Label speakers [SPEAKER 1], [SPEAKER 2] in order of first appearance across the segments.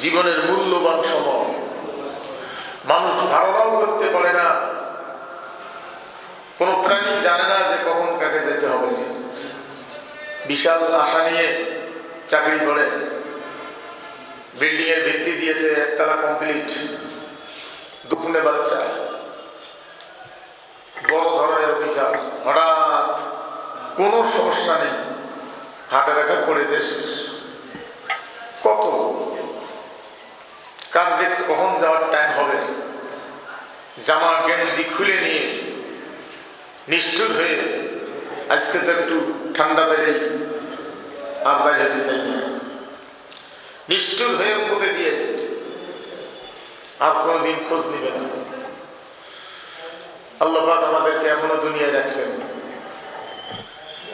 [SPEAKER 1] জীবনের মূল্যবান সময়। মানুষ ধারণাও করতে পারে না, কোন প্রাণী জানে না যে কখন কাকে যেতে হবে। বিশাল আশা নিয়ে চাকরি করে, বিল্ডিং এর ভিত্তি দিয়েছে, একতলা কমপ্লিট, দুপুনে বাচ্চা, বড় ধরনের অফিসার, হঠাৎ কোনো সমস্যা নেই, হাটে রাখা পড়েছে শেষ। কত কার যে কখন যাওয়ার টাইম হবে, জামা গেঞ্জি খুলে নিয়ে নিষ্ঠুর হয়ে, আজকে তো একটু ঠান্ডা পেলেই আর বাইরে যেতে চাই না, নিষ্ঠুর হয়ে পুঁতে দিয়ে আর কোনোদিন খোঁজ নিবে না। আল্লাহ পাক আমাদেরকে এখনো দুনিয়ায় রাখছেন,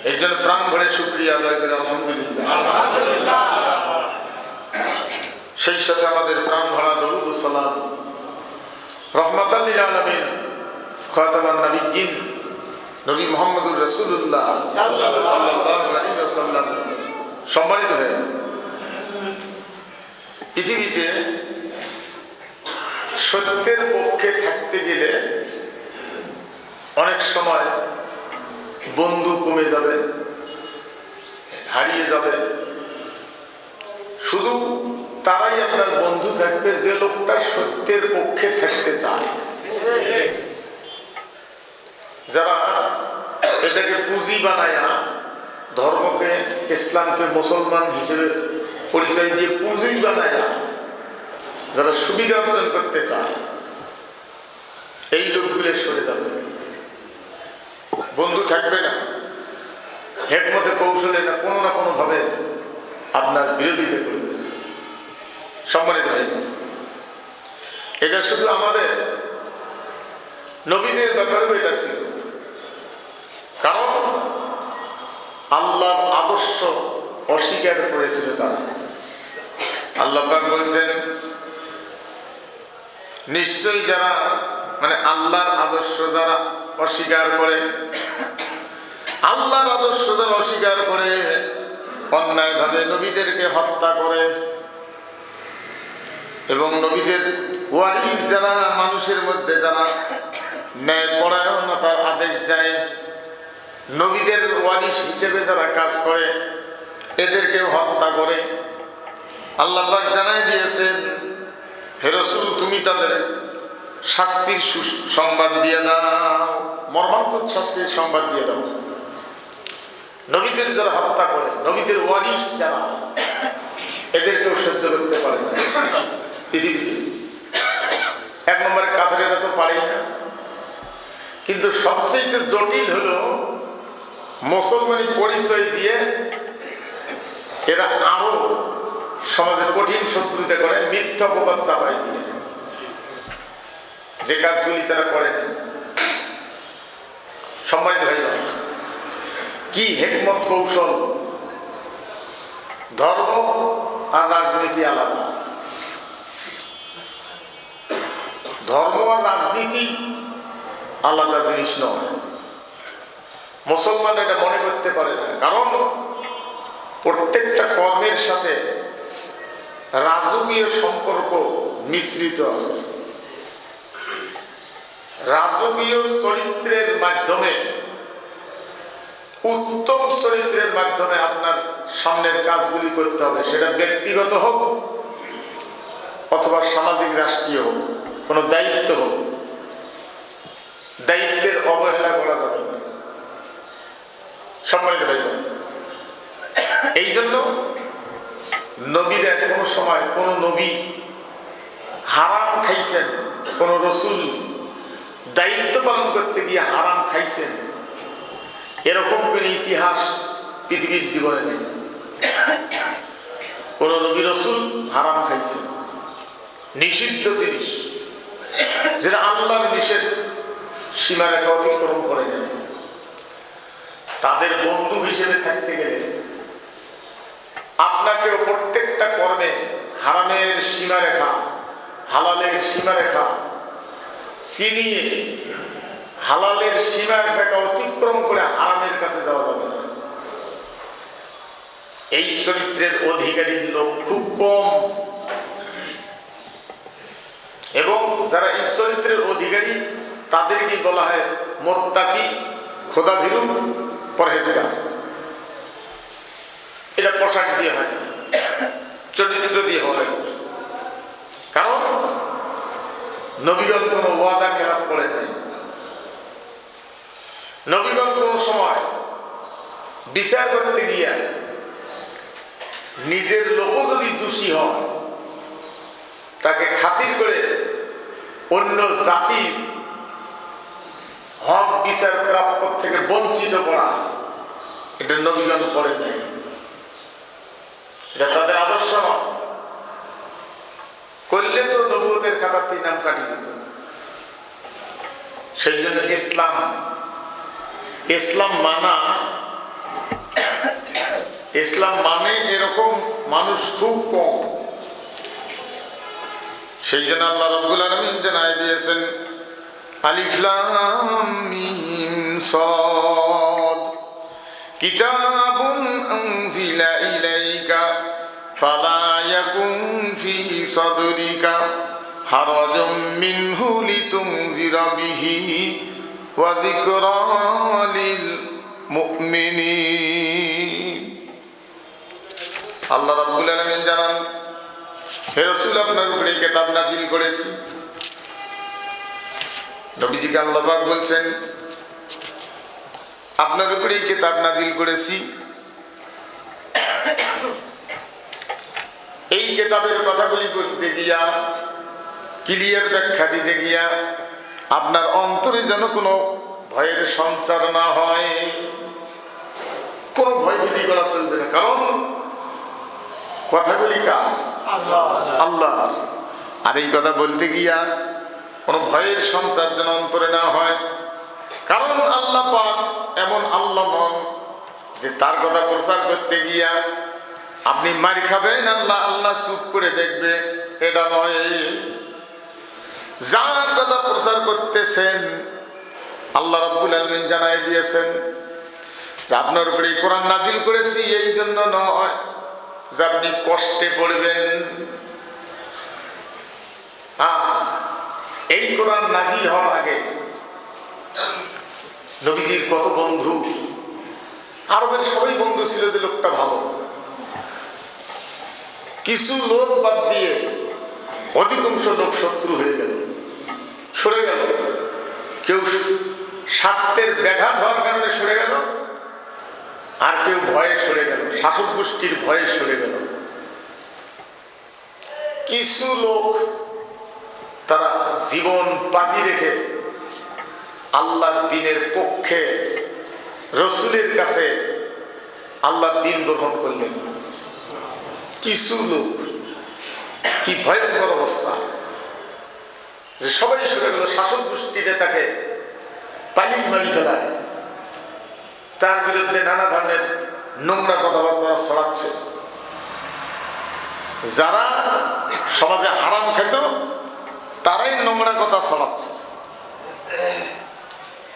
[SPEAKER 1] এর জন্য প্রাণ ভরে শুকরিয়া আদায় করে আলহামদুলিল্লাহ। সেই সাথে আমাদের প্রাণ ভরা দরুদ ও সালাম রহমাতাল লিল আলামিন খাতামান নবিয়্যিন নবী মুহাম্মদুর রাসূলুল্লাহ সাল্লাল্লাহু আলাইহি ওয়াসাল্লাম। সম্মানিত ভাই, পৃথিবীতে সত্যের পক্ষে থাকতে গেলে অনেক সময় বন্ধু কমে যাবে, হারিয়ে যাবে। শুধু তারাই আপনার বন্ধু থাকবে যে লোকটা সত্যের পক্ষে থাকতে চায়। যারা এটাকে পুঁজি বানায়া, ধর্মকে, ইসলামকে মুসলমান হিসেবে পরিচয় দিয়ে পুঁজি বানায়া যারা সুবিধা অর্জন করতে চায়, এই লোকগুলো সরে যাবে, বন্ধু থাকবে না, হেকমতে কৌশলে না কোনো ভাবে আপনার বিরোধিতা করবে। সম্মানিত ভাই, এটা শুধু আমাদের নবীদের ব্যাপারেও এটা ছিল। কারণ আল্লাহর আদর্শ অস্বীকার করেছিল তারা। আল্লাহ পাক বলছেন, নিশ্চয়ই যারা আল্লাহর আদর্শ যারা অস্বীকার করে, আল্লাহর আদর্শ যারা অস্বীকার করে, অন্যায়ভাবে নবীদেরকে হত্যা করে এবং নবীদের ওয়ারিস যারা মানুষের মধ্যে যারা ন্যায়পরায়ণতার আদেশ দেয়, নবীদের ওয়ারিস হিসেবে যারা কাজ করে, এদেরকেও হত্যা করে। আল্লাহ পাক জানাই দিয়েছেন, হে রাসূল, তুমি তাদের শাস্তির সংবাদ দিয়ে দাও, মর্মান্তিক শাস্তির সংবাদ দিয়ে দাও। নবীদের যারা হত্যা করে, নবীদের ওয়ারিস যারা, এদেরকেও সহ্য করতে পারে না পৃথিবীতে। এক নম্বরে কাফেরেরা তো পারেই না, কিন্তু সবচেয়ে জটিল হলো মুসলমানি পরিচয় দিয়ে এরা আরো সমাজে কঠিন শত্রুতা করে, মিথ্যা অপবাদ চাপাই দিয়ে, যে কাজগুলি তারা করে। সম্মানিত ভাই, কি হেকমত কৌশল! ধর্ম আর রাজনীতি আলাদা, ধর্ম আর রাজনীতি আলাদা জিনিস নয়। মুসলমান এটা মনে করতে পারে না, কারণ প্রত্যেকটা কর্মের সাথে রাজকীয় সম্পর্ক মিশ্রিত আছে। রাজকীয় চরিত্রের মাধ্যমে, উত্তম চরিত্রের মাধ্যমে আপনার সামনের কাজগুলি করতে হবে, সেটা ব্যক্তিগত হোক অথবা সামাজিক রাষ্ট্রীয় হোক, কোনো দায়িত্ব হোক, দায়িত্বের অবহেলা করা যাবে না। সম্মানিত ভাই, এই জন্য নবীরা কোনো সময় কোন নবী হারাম খাইছেন, কোন রসুল দায়িত্ব পালন করতে গিয়ে হারাম খাইছেন, এরকম কোন ইতিহাস পৃথিবীর জীবনে নেই। কোন নবী রসুল হারাম খাইছেন, নিষিদ্ধ জিনিস যেটা আল্লাহর নিষেধ সীমারেখা অতিক্রম করে নেন, তাদের বন্ধু হিসেবে থাকতে গেলে আপনাকেও প্রত্যেকটা কর্মে হারামের সীমারেখা, হালালের সীমারেখা চিনিয়ে, হালালের সীমারেখাকে অতিক্রম করে হারামের কাছে যাওয়া যাবে না। এই চরিত্রের অধিকারী লোক খুব কম। যারা এই চরিত্রের অধিকারী তাদেরকে বলা হয় মুত্তাকি, খোদাভীরু, পরহেজগার। এটা পোশাক দিয়ে হয়, চরিত্র দিয়ে হয়। কারণ নবীগণ কোন ওয়াদা খেলাফ করেন নাই। নবীগণ কোন সময় বিচার করতে গিয়া নিজের লোক যদি দোষী হয় তাকে খাতির করে অন্য জাতির হক বিচার প্রাপ্য থেকে বঞ্চিত করা, এটা নবীগণ করেন নাই। এটা তাদের আদর্শ নয়। করলে তো নবুয়তের খাতাতেই নাম কাটি যেত। সেই জন্য ইসলাম মানে এরকম মানুষ খুব কম। সেই জন্য আল্লাহ রাব্বুল আলামিন জানায় দিয়েছেন আলিফ লাম মিম সাদ কিতাবুন আনজিলা ইলাইকা ফালা ইয়াকুন ফি সাদরিকা হারাজুম মিনহু লিতুনজিরা বিহি ওয়া যিকরা লিল মুমিনিন। আল্লাহ রাব্বুল আলামিন জানান, হে রাসূল, আপনার উপরে কিতাব নাযিল করেছি। নবীজিকে আল্লাহ পাক বলছেন, আপনার উপরে কিতাব নাযিল করেছি। এই কিতাবের কথাগুলি বলতে গিয়া, ক্লিয়ার ব্যাখ্যা দিতে গিয়া আপনার অন্তরে যেন কোনো ভয়ের সঞ্চার না হয়, কোনো ভয়ভীতি করা চলবে না। কারণ কথাগুলি কার? আল্লাহর। আর এই কথা বলতে গিয়া কোনো ভয়ের সঞ্চার যেন অন্তরে না হয়। কারণ আল্লাহ পাক এমন আল্লাহ নন যে তার কথা প্রচার করতে গিয়া আপনি মার খাবেন, আল্লাহ চুপ করে দেখবে, এটা নয়। যার কথা প্রচার করতেছেন আল্লাহ রাব্বুল আলামিন জানাই দিয়েছেন যে আপনার উপরে কোরআন নাজিল করেছি এই জন্য নয় যে আপনি কষ্টে পড়বেন। এই কোরআন নাজিল হওয়ার আগে নবীজির কত বন্ধু, আরবের সবাই বন্ধু ছিল যে লোকটা ভালো। কিছু লোক বাদ দিয়ে অধিকাংশ লোক শত্রু হয়ে গেল, সরে গেল। কেউ স্বার্থের ব্যাঘাত হওয়ার কারণে সরে গেল, আর কেউ ভয়ে সরে গেল, শাসক গোষ্ঠীর ভয়ে সরে গেল। কিছু লোক তারা জীবন বাজি রেখে আল্লাহর দ্বীনের পক্ষে রসুলের কাছে আল্লাহর দ্বীন গ্রহণ করলেন। কিছু লোক, কি ভয়ঙ্কর অবস্থা যে সবাই সরে গেল, শাসক গোষ্ঠীতে তাকে পালিয়ে মারি ফেলায়, তার বিরুদ্ধে নানা ধরনের নোংরা কথাবার্তা ছড়াচ্ছে। যারা সমাজে হারাম খেত তারাই নোংরা কথা ছড়াচ্ছে।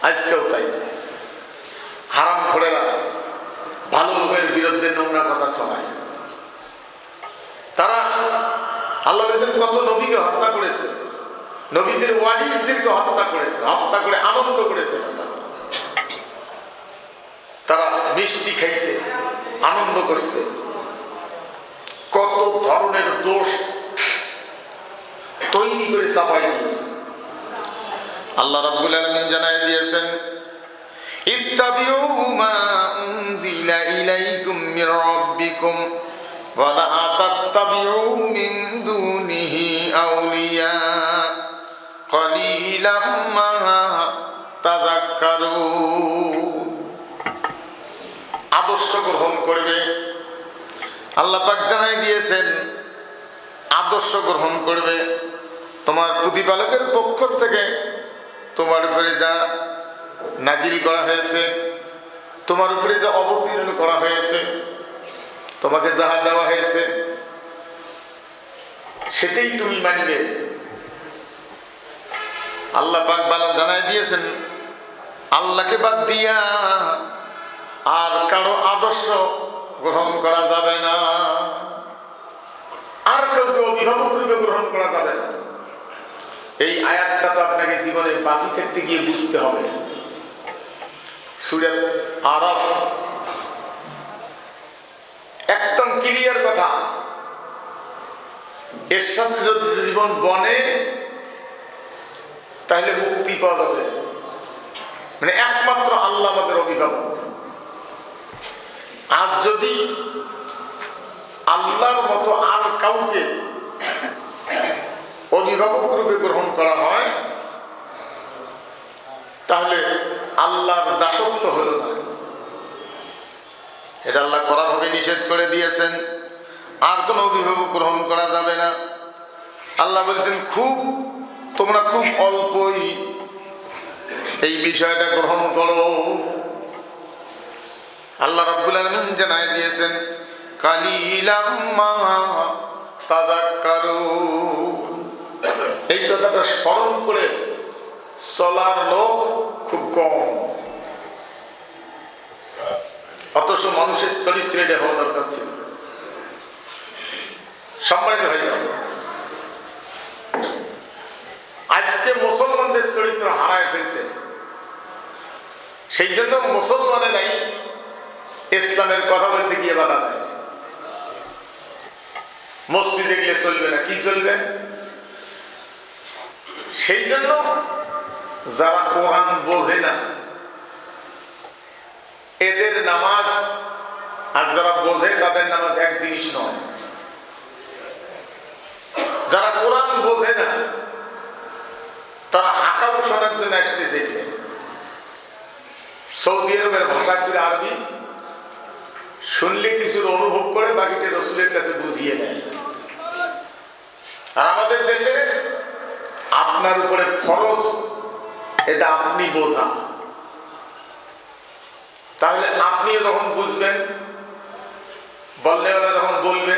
[SPEAKER 1] আজকেও তাই হারাম খোরেরা ভালো লোকের বিরুদ্ধে নোংরা কথা ছড়ায়। তারা আল্লাহ বলেছেন কত নবীকে হত্যা করেছে, নবীদের ওয়ারিসদেরকে হত্যা করেছে, হত্যা করে আনন্দ করেছে। তারা মিষ্টি খাইছে, আনন্দ করছে। কত ধরনের দোষ তৈরি করে চাপাই দিয়েছে। আল্লাহ রাব্বুল আলামিন জানাই দিয়েছেন ইত্তাবিউ মা উনজিলা ইলাইকুম মির রাব্বিকুম ওয়া লা তাত্তাবিউ মিন দুনিহি আউলিয়া কলিলাম মা তাযাক্কারুন। আদর্শ গ্রহণ করবে। আল্লাহ পাক জানাই দিয়েছেন আদর্শ গ্রহণ করবে। তোমার প্রতিপালকের পক্ষ থেকে তোমার উপরে যা নাজিল করা হয়েছে, তোমার উপরে যা অবতীর্ণ করা হয়েছে, তোমাকে যাহা দেওয়া হয়েছে সেটাই তুমি মানবে। আল্লাহ পাক ভালো জানাই দিয়েছেন আল্লাহকে বাদ দিয়া আর কারো আদর্শ গ্রহণ করা যাবে না, আর কাউকে অভিভাবক রূপে গ্রহণ করা যাবে না। এই আয়াতটা তো আপনাকে জীবনে বাঁচি থাকতে গিয়ে বুঝতে হবে। সূরা আরাফ একদম ক্লিয়ার কথা। এর সাথে যদি জীবন বনে তাহলে মুক্তি পাওয়া যাবে। মানে একমাত্র আল্লাহ আমাদের অভিভাবক। আর যদি আল্লাহর মতো আর কাউকে অভিভাবক রূপে গ্রহণ করা হয় তাহলে আল্লাহর দাসত্ব হলো না। এটা আল্লাহ কড়াভাবে নিষেধ করে দিয়েছেন, আর কোনো অভিভাবক গ্রহণ করা যাবে না। আল্লাহ বলছেন তোমরা খুব অল্পই এই বিষয়টা গ্রহণ করো। আল্লাহ রাব্বুল আলামিন জানায় দিয়েছেন কালিলাম মা তাযাক্কারুন। এই কথাটা স্মরণ করে চলার লোক খুব কম, অথচ মানুষের চরিত্রে এটা হওয়া দরকার ছিল। সম্মানিত হয়ে গেল। আজকে মুসলমানদের চরিত্র হারায় ফেলছে। সেই জন্য মুসলমানেরাই ইসলামের কথা বলতে গিয়ে বাধা দেয়। মসজিদে গিয়ে চলবে না, কি চলবে? সেই জন্য যারা কোরআন বোঝে না এদের নামাজ আর যারা বোঝে তাদের নামাজ এক জিনিস নয়। যারা কোরআন বোঝে না তারা হাঁকা শোনার জন্য আসতেছে। সৌদি আরবের ভাষা ছিল আরবি, শুনলে কিছু অনুভব করে বাকিটা রসুলের কাছে বুঝিয়ে নেয়। আর আমাদের দেশে আপনার উপরে ফরজ এটা আপনি বোঝা, তাহলে আপনিও যখন বুঝবেন, বললেওয়ালা যখন বলবে,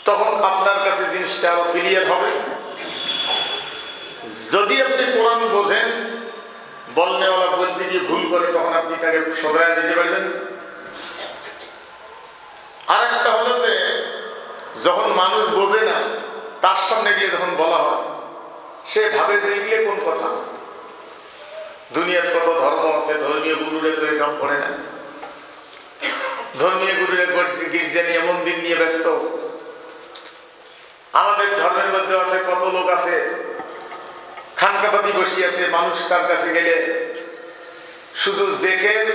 [SPEAKER 1] তখন আপনার কাছে জিনিসটা আরো ক্লিয়ার হবে। যদি আপনি কোরআন বোঝেন, বলনেওয়ালা বলতে গিয়ে ভুল করে, তখন আপনি তাকে শোধরায় দিতে পারবেন। আর একটা হলো যে যখন মানুষ বোঝে না তার সামনে গিয়ে যখন বলা হয়, সে ভাবে যে এগুলো কোন কথা। দুনিয়ার কত ধর্ম আছে, ধর্মীয় গুরুরে তো এরকম করে না। ধর্মীয় গুরুরে গির্জা নিয়ে, মন্দির নিয়ে ব্যস্ত। আমাদের ধর্মের মধ্যে আছে কত লোক আছে খানকাপাতি বসিয়েছে, মানুষ তার কাছে গেলে শুধু জেকের,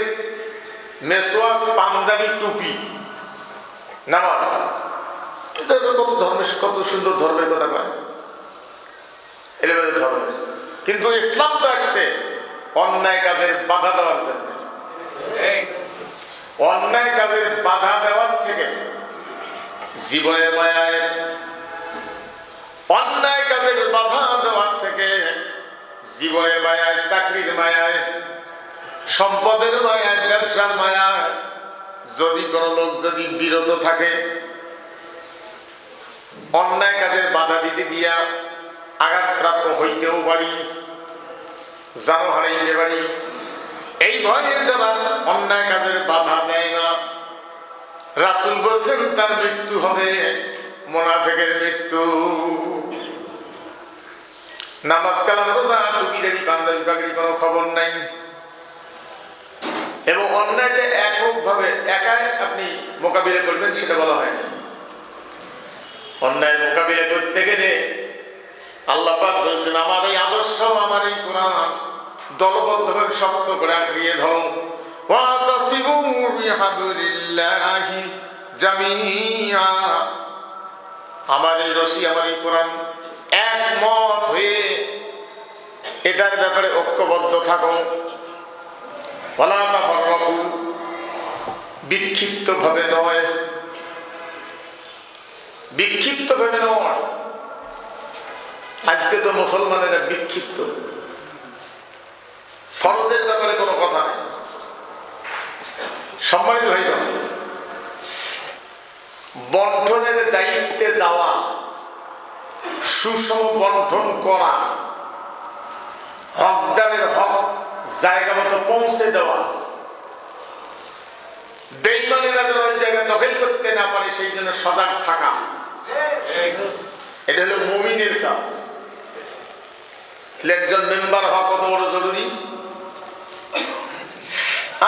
[SPEAKER 1] মেসওয়াক, পাঞ্জাবি, টুপি, নামাজ, এটা কত ধর্মের, কত সুন্দর ধর্মের কথা কয়। এটা ধর্ম, কিন্তু ইসলাম তো আসছে অন্যায় কাজের বাধা দেওয়ার জন্য। অন্যায় কাজের বাধা দেওয়ার থেকে জীবনের মায়ায়, অন্যায় কাজের বাধা দেওয়ার থেকে জীবনের মায়ায়, চাকরির মায়ায়, সম্পদের মায়ায়, ব্যবসার মায়ায় যদি কোনো লোক যদি বিরত থাকে, অন্যায় কাজের বাধা দিতে গিয়া আঘাতপ্রাপ্ত হইতেও পারি, জানো হারাইতে পারি। এই ভয়ে যারা অন্যায় কাজের বাধা দেয় না, রাসূল বলছেন তার মৃত্যু হবে মুনাফিকের মৃত্যু। নামাজ কালাম রোজা টুপি দাড়ি পাঞ্জাবি পাগড়ি কোনো খবর নাই, এবং অন্যায়টা এককভাবে একাই আপনি মোকাবিলা করবেন সেটা বলা হয়নি। অন্যায় মোকাবিলা করতে গেলে আল্লাহ পাক বলছেন আমার এই আদর্শ, আমার এই কোরআন দলবদ্ধভাবে শক্ত করে আঁকড়িয়ে ধরো। ওয়াতাসিমু বিহাবলিল্লাহি জামিআ, আমার এই রশি, আমার এই কোরআন, একমত হয়ে এটার ব্যাপারে ঐক্যবদ্ধ থাকো। ওয়ালা তাফাররাকু, বিক্ষিপ্ত ভাবে নয়, বিক্ষিপ্ত ভাবে নয়। আজকে তো মুসলমানেরা বিক্ষিপ্ত, ফরজের ব্যাপারে কোনো কথা নেই। সম্মানিত ভাই, বন্টনের দায়িত্বে যাওয়া, সুষম বন্টন করা, হকদারের হক জায়গা মতো পৌঁছে দেওয়া, বেঈমানেরা যেন ওই জায়গা দখল করতে না পারে সেই জন্য সজাগ থাকা, এটা হলো মুমিনের কাজ। তাহলে একজন মেম্বার হওয়া কত বড় জরুরি।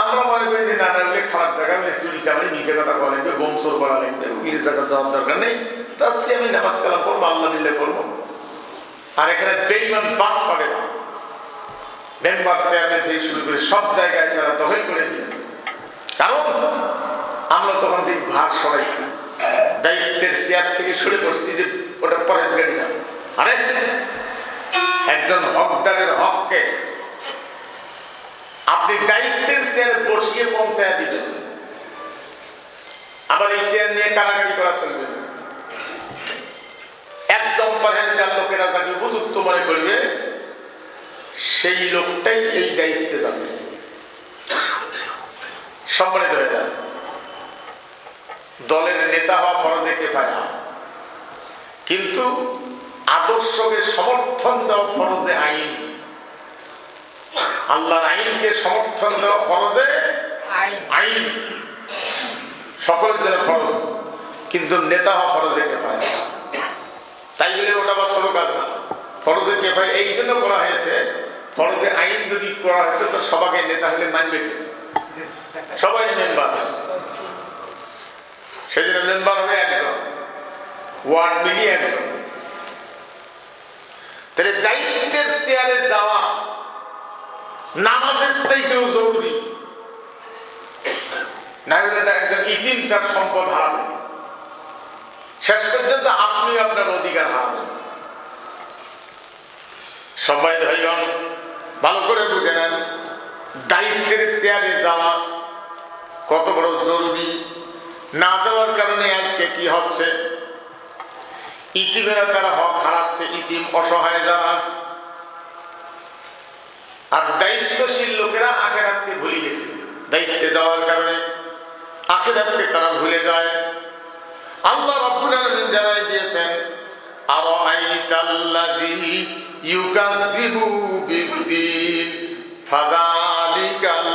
[SPEAKER 1] আমরা মনে করি যে না লাগলে খারাপ জায়গা হলে চুরি চামারি নিচে কথা বলা লাগবে, গোমসোর করা লাগবে, ওগুলির জায়গা যাওয়ার দরকার নেই। তার চেয়ে আমি নামাজ কালাম করবো, আল্লাহ মিল্লে করবো। আর এখানে বেঈমান বাদ পাবে না, মেম্বার চেয়ারম্যান থেকে শুরু করে সব জায়গায় তারা দখল করে নিয়েছে। কারণ আমরা তখন থেকে ভার সরাইছি, দায়িত্বের চেয়ার থেকে সরে পড়ছি যে ওটা পরেশগাড়ি না। আরে একজন হকদারের হককে আপনি দায়িত্বের চেয়ারে বসিয়ে পৌঁছায় দিবেন, আবার এই চেয়ার নিয়ে কারাগারি করা চলবে। একদম পরেশগার লোকেরা যাকে উপযুক্ত মনে করবে সেই লোকটাই এই দায়িত্বে যাবে, সম্মানিত হয়ে যাবে। দলের নেতা হওয়া ফরজে কিফায়া, কিন্তু আদর্শকে সমর্থন দেওয়া ফরজে আইন। আল্লাহর আইনকে সমর্থন দেওয়া ফরজে আইন, সকলের জন্য ফরজ, কিন্তু নেতা হওয়া ফরজে কিফায়া। তাই বলে ওটা বা ছোট কাজ না, ফরজে কিফায়া এই জন্য করা হয়েছে। ফরজে আইন যদি করা হতো তো সবাইকে নেতা হলে মানবে, সবাই মেম্বার, সেই জন্য মেম্বার হবে একজন, ওয়ার্ড মিলিয়ে একজন। তাহলে দায়িত্বের চেয়ারে যাওয়া নামাজের চাইতেও জরুরি, না হলে একজন ইতিম তার সম্পদ হারাবে, শেষ পর্যন্ত আপনি আপনার অধিকার হারাবেন। সবাই ভাইগণ ভালো করে বুঝে নেন, দায়িত্বের চেয়ারে যাওয়া কত বড় জরুরি। না যাওয়ার কারণে আজকে কি হচ্ছে, ইতিমেরা তারা হক হারাচ্ছে, ইতিম অসহায় যারা। আর দায়িত্বশীল লোকেরা আখিরাতকে ভুলে গেছে, দায়িত্বে যাওয়ার কারণে আখিরাতকে তারা ভুলে যায়। আল্লাহ রাব্বুল আলামিন জানাই দিয়েছেন, আরাআইতাল্লাযী ইউকাযযিবু বিদ্দীন ফাযালিকাল্লাযী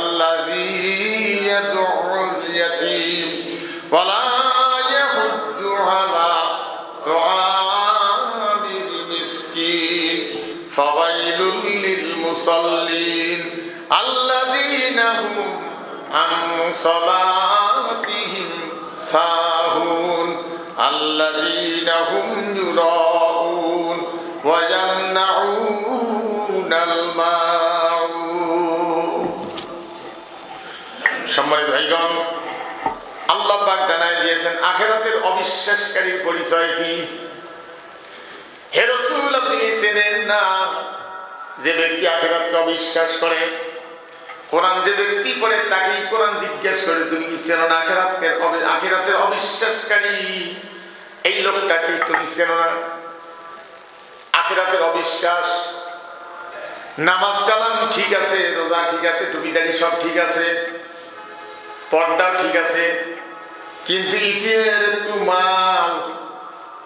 [SPEAKER 1] ইয়াদউল ইয়াতীম ওয়া লা ইয়াহুদ্দু আলা তুআমিল মিসকিন ফাওয়াইলুল লিল মুসাল্লিন আল্লাযীনা হুম আন সালাতিহিম সাহুন আল্লাযীনা হুম ইউরাউন ওয়া ইয়ামনাউনাল মাউন। সম্মানিত ভাইগণ, আল্লাহ পাক জানাই দিয়েছেন আখিরাতের অবিশ্বাসকারীর পরিচয় কি। হে রাসূল, আপনি চেনেন না যে ব্যক্তি আখিরাতকে অবিশ্বাস করে? কোরআন যে ব্যক্তি পড়ে তাকেই কোরআন জিজ্ঞেস করে, তুমি কি চেনো না আখিরাতের অবিশ্বাসকারী এই লোকটাকে তুমি চেনো না? আখিরাতের অবিশ্বাস, নামাজ কালাম ঠিক আছে, রোজা ঠিক আছে, টুপিদারি সব ঠিক আছে, পর্দাও ঠিক আছে, কিন্তু ইতিমের একটু মাল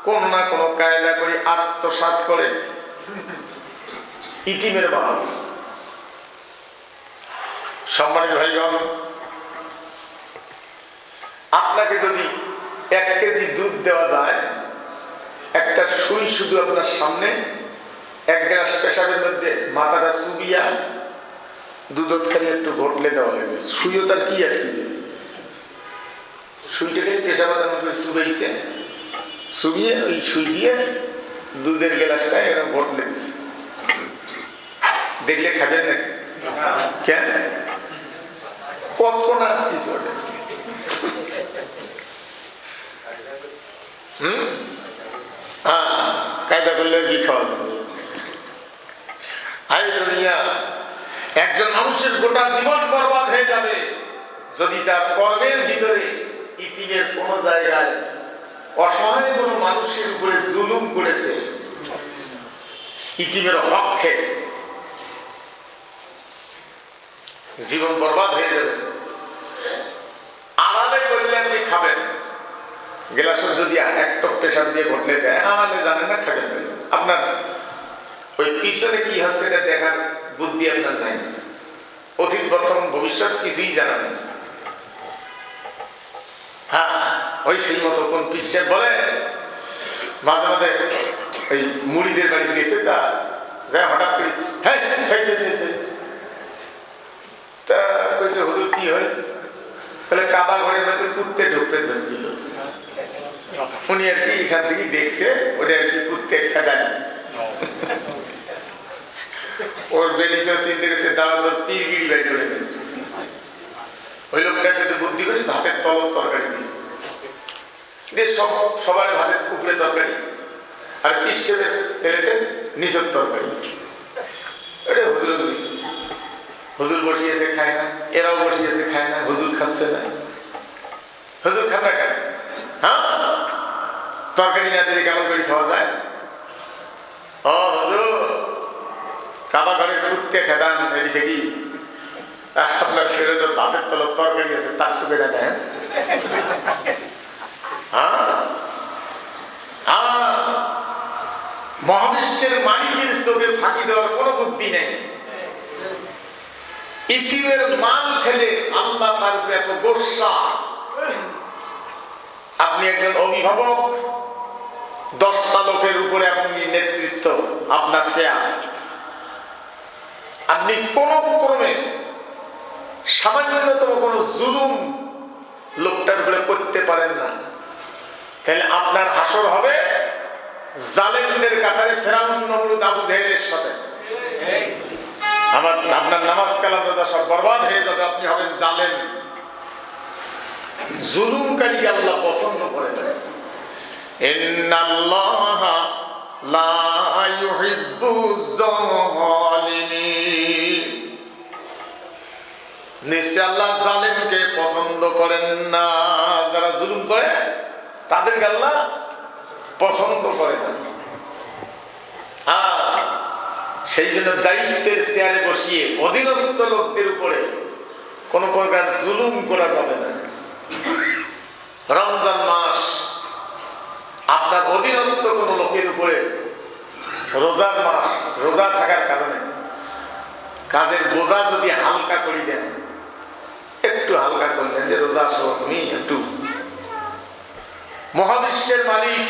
[SPEAKER 1] কোন না কোন কায়দা করে আত্মসাৎ করে, ইতিমের মাল। সম্মানিত ভাইগণ, আপনাকে যদি 1 কেজি দুধ দেওয়া যায়, একটা সুই শুধু আপনার সামনে 1 গ্লাস পেশাবের মধ্যে মাথাটা চুবিয়া দুধ খালি একটু ঘটলে দেওয়া লাগবে, সুইও তার কি আটকে, সুইটাকে পেশাবা তেমন করে চুবাইছে, চুবিয়ে ওই সুই দিয়ে দুধের গ্লাসটা এরকম ঘটলে দিচ্ছে। দেখলে খাবেন নাকি? কেন? কত না কিছু কায়দা করলে কি খাওয়া যাবে? আই দুনিয়া, একজন মানুষের গোটা জীবন বরবাদ হয়ে যাবে যদি তার কর্মের ভিতরে ইতিমের কোন জায়গায় অসহায় কোন মানুষের উপরে জুলুম করেছে, ইতিমের হক খেয়েছে, জীবন বরবাদ হয়ে যাবে। আলাদা করলে আপনি খাবেন, গ্লাসের যদি 1 টপ প্রেসার দিয়ে ঘটলে দেয়, আমাদের জানেন না, খাবেন। আপনার ওই পিছনে কি হচ্ছে এটা দেখার বুদ্ধি আপনার নাই, অতীত বর্তমান ভবিষ্যৎ কিছুই জানা নেই। হ্যাঁ, ওই সেই মতো কোন পিসের বলে মাঝে মাঝে ওই মুড়িদের বাড়ি গেছে, তা যায় হঠাৎ করে হ্যাঁ তা কইছে হুজুর কি হয়? বলে কাবা ঘরের মধ্যে কুত্তে ঢুকতে ধরছিল, উনি আর কি এখান থেকে দেখছে ওটা আর কি কুত্তে খেদানি। ওর বেলিসা চিনতে গেছে দাঁড়া তোর পীরগিরি বাড়ি করে গেছে। ওই লোকটার সাথে বুদ্ধি করে ভাতের তলব তরকারি দিচ্ছে, দিয়ে সবার ভাতের উপরে তরকারি আর পিসের প্লেটে নিচের তরকারি, এটা হুজুর দিচ্ছে। হুজুর বসিয়েছে খায় না, এরাও বসিয়েছে খায় না, হুজুর খাচ্ছে না। হুজুর খান না কেন? হ্যাঁ, তরকারি না দিলে কেমন করে খাওয়া যায়? ও হুজুর, কাবা ঘরের কুত্তে খেদান এটি থেকে আপনার ফেরত ভাতের তলব তরকারি আছে তাক সুবে না দেন। মহাবিশ্বের মালিকের চোখে ফাঁকি দেওয়ার কোনো বুদ্ধি নেই। ইতিমের মাল খেলে আল্লাহ তার উপরে এত গোসা। আপনি একজন অভিভাবক, 10টা লোকের উপরে আপনি নেতৃত্ব, আপনার চেয়ার, আপনি কোন ক্রমে সামান্যতম কোন জুলুম লোকটার উপরে করতে পারেন না, তাহলে আপনার হাসর হবে জালেমদের কাতারে ফেরাউন, নমরুদ, আবু জাহেলের সাথে। আপনার নামাজ কালাম রোজা সব বরবাদ হয়ে যাবে, আপনি হবেন জালেম। জুলুমকারীকে আল্লাহ পছন্দ করে না। ইন্নাল্লাহা লা ইউহিব্বুজ জালিমিন, নিশ্চয় আল্লাহ জালেমকে পছন্দ করেন না। যারা জুলুম করে তাদেরকে আল্লাহ পছন্দ করে না। সেই জন্য দায়িত্বের চেয়ারে বসিয়ে অধীনস্থ লোকদের উপরে কোন প্রকার জুলুম করা যাবে না। রমজান মাস আপনার অধীনস্থ কোন লোকের উপরে, রোজার মাস, রোজা থাকার কারণে কাজের বোঝা যদি হালকা করে দেন, একটু হালকা করলেন যে রোজা সহ তুমি একটু, মহাবিশ্বের মালিক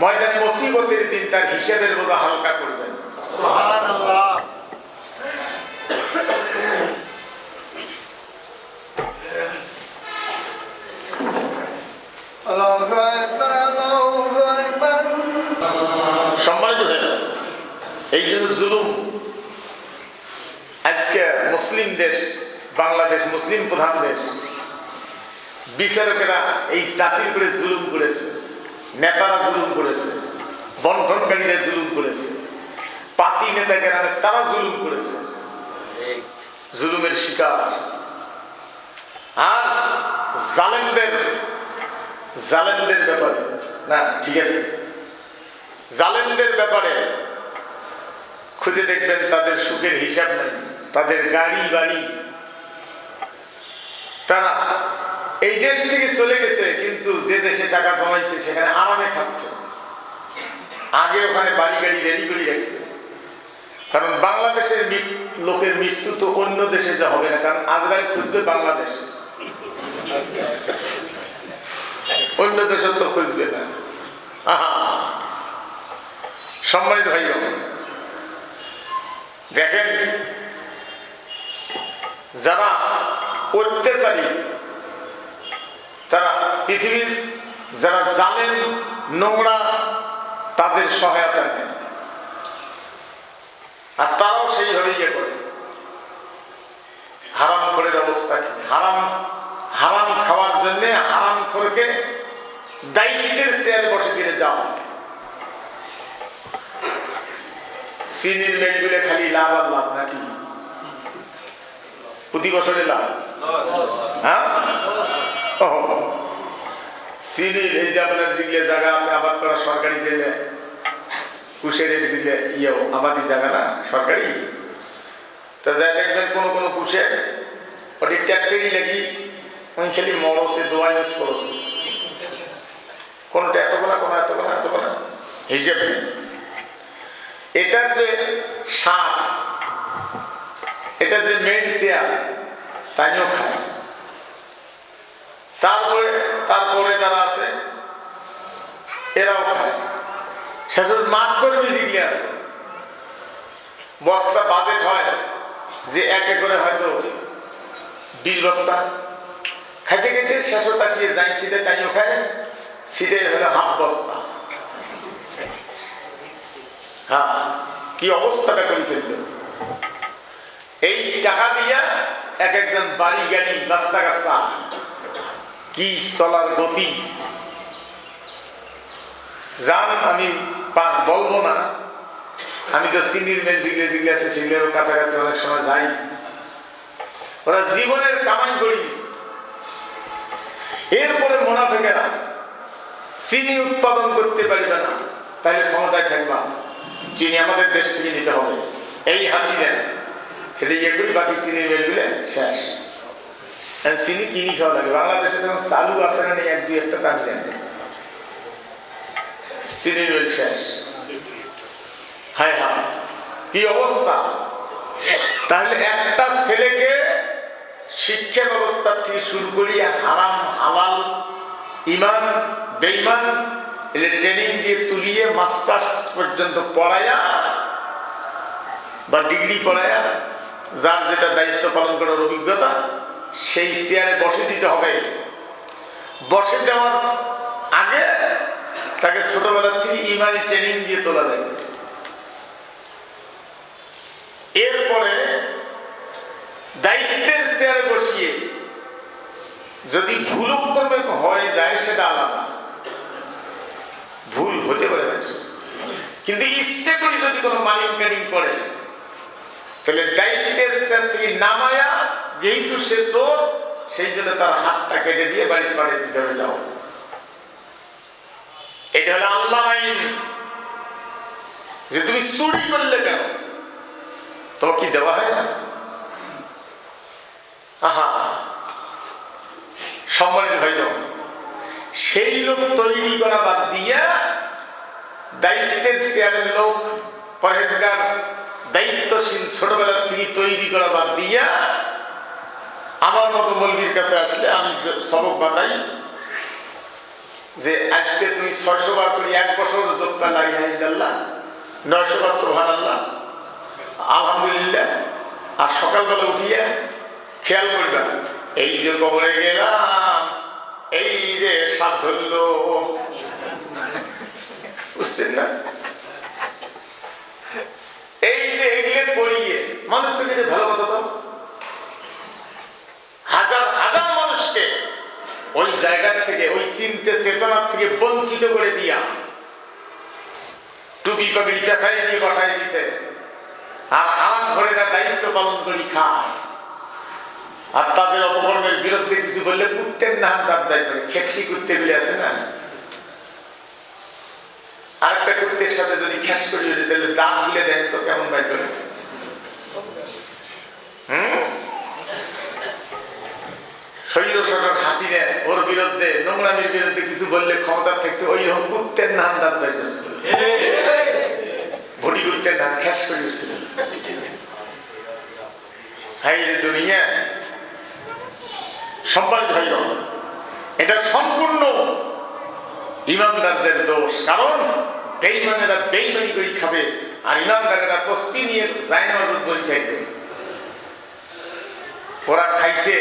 [SPEAKER 1] ময়দানে মুসিবতের দিন তার হিসেবের বোঝা হালকা করবেন। সুবহানাল্লাহ। সম্মানিত ভাইরা, এই জন্য জুলুম, আজকে মুসলিম দেশ বাংলাদেশ, মুসলিম প্রধান দেশ, বিচারকেরা এই জাতির উপরে জুলুম করেছে, নেতারা জুলুম করেছে, বন্টনকারীরা জুলুম করেছে, পাতি নেতাকেরা তারা জুলুম করেছে, জুলুমের শিকার। আর জালেমদের ব্যাপারে না, ঠিক আছে, জালেমদের ব্যাপারে খুঁজে দেখবেন তাদের সুখের হিসাব নেই, তাদের গাড়ি বাড়ি, তারা এই দেশ থেকে চলে গেছে কিন্তু যে দেশে টাকা জমাইছে সেখানে আরামে খাচ্ছে, আগে ওখানে বাড়ি গাড়ি রেডি করে রাখছে। কারণ বাংলাদেশের লোকের মৃত্যু তো অন্য দেশে যা হবে না, কারণ আজরাইল খুঁজবে বাংলাদেশে, অন্য দেশে তো খুঁজবে না। সম্মানিত ভাই, দেখেন যারা অত্যাচারী, তারা পৃথিবীর যারা জালেম, নোংরা, তাদের সহায়তা নেয়, আর তারাও সেইভাবে ইয়ে করে। হারাম খোরের অবস্থা কি? হারাম খাওয়ার জন্য হারাম খোরকে দায়িত্বের চেয়ারে বসে দিয়ে যাওয়া। চিনির মেলগুলো খালি লাভ আর লাভ নাকি? প্রতি বছরে লাভ। হ্যাঁ, চিনির এই যে আপনার যেগুলো জায়গা আছে আবাদ করা, সরকারি যেগুলো কুশের যেগুলো ইয়েও আবাদি জায়গা না সরকারি, তা যাই দেখবেন কোনো কোনো কুশে ওটি ট্র্যাক্টরই লাগি ওই খালি মরছে, দোয়া ইউজ করছে, কোনোটা এতগুলা, কোনো এতগুলা, এতগুলা হিসেব নেই। এটার যে সার, এটার যে মেন চেয়ার, তাইও খায়। তারপরে যারা আছে এরাও খায়। শেষের মাঠ কর্মী যেগুলি আছে বস্তা বাজেট হয় যে একে করে হয়তো 20 বস্তা, খাইতে খাইতে শেষত আসিয়ে যাই সিটে তাইও খায়, সিটে হলো হাফ বস্তা। হ্যাঁ, কি অবস্থাটা করে ফেললো। এই টাকা দিয়া এক একজন বাড়ি গাড়ি বাচ্চা কাচ্চা, কি চলার গতি। জান আমি বলবো না, আমি তো চিনির মেল দিলে দিলে আছে, সেগুলোর কাছাকাছি অনেক সময় যাই। ওরা জীবনের কামাই করে নিছে। এরপরে মুনাফিকেরা চিনি উৎপাদন করতে পারবে না, তাহলে ক্ষমতায় থাকবা, চিনি আমাদের দেশ থেকে নিতে হবে। এই হাসিনা সেটা ইয়ে করি, বাকি চিনির মেলগুলো শেষ। চিনি কিনি খাওয়া লাগে। বাংলাদেশে যখন চালু আছে না, এক দুই একটা দামি দেন, চিনির মেল শেষ। হ্যাঁ হ্যাঁ, কি অবস্থা। তাহলে একটা ছেলেকে শিক্ষা ব্যবস্থার থেকে শুরু করিয়া হারাম হালাল ইমান বেঈমান ট্রেনিং দিয়ে তুলিয়ে মাস্টার্স পর্যন্ত পড়ায়া বা ডিগ্রি পড়ায়া, যার যেটা দায়িত্ব পালন করার অভিজ্ঞতা, সেই চেয়ারে বসে দিতে হবে। বসে দেওয়ার আগে তাকে ছোটবেলার থেকে ইমানি ট্রেনিং দিয়ে তোলা যায়। এরপরে দায়িত্বের চেয়ারে বসিয়ে যদি ভুলক্রমে হয়ে যায় সেটা আলাদা, ভুল হতে পারে, কিন্তু ইচ্ছে করে যদি কোনো মালিক কাটিং করে, তাহলে দায়িত্বের চেয়ার থেকে নামায়া, যেহেতু সে চোর, সেই জন্য তার হাতটা কেটে দিয়ে বাড়ির পাড়ে দিতে হবে। যাও, এটা হলো আল্লাহ আইন। যে তুমি চুরি করলে কেন, তো কি দেওয়া হয় না? আহা, সম্মানিত ভাই, সেই লোক তৈরি করা বাদ দিয়া দায়িত্বের চেয়ারের লোক, পরহেজগার, দায়িত্বশীল ছোটবেলার থেকে তৈরি করা বাদ দিয়া আমার মতো মৌলবীর কাছে আসলে আমি সবক বাতাই যে আজকে তুমি 600 বার করি, 1 বছর জপটা লা ইলাহা ইল্লাল্লাহ, 900 বার সুবহানাল্লাহ, আলহামদুলিল্লাহ। আর সকালবেলা উঠিয়া খেয়াল করবা, এই যে কবরে গেলাম, এই যে সাপ ধরলো, বুঝছেন না? এই যে এগুলো করিয়ে মানুষকে ভালো কথা, তো হাজার হাজার মানুষকে ওই জায়গার থেকে, ওই চিন্তা চেতনার থেকে বঞ্চিত করে দিয়া টুপি পাগড়ি পেছাই দিয়ে বসাই দিছে, আর হারাম ঘরে দায়িত্ব পালন করি খায়। আর তাদের অপকর্মের বিরুদ্ধে কিছু বললে কুত্তের নাম দাঁত দায় করে, খেকসি কুত্তে গুলি আছে না, আরেকটা কুত্তের সাথে যদি খ্যাস করি, তাহলে দাঁত গুলে দেন তো কেমন বাই করে। স্বৈরশাসক হাসিনা ওর বিরুদ্ধে, নোংরামির বিরুদ্ধে কিছু বললে ক্ষমতার থাকতে ওই রকম কুত্তের নাম দাঁত বাই করছিল, ভটি কুত্তের নাম খ্যাস করে উঠছিল। হাই রে দুনিয়া, সম্মানিত ভাই, এটা সম্পূর্ণ ইমানদারদের দোষ। কারণ বেঈমানেরা বেঈমানি করে খাবে, আর ইমানদারেরা তসবি নিয়ে জায়নামাজে বসে থাকবে। ওরা খাইছে,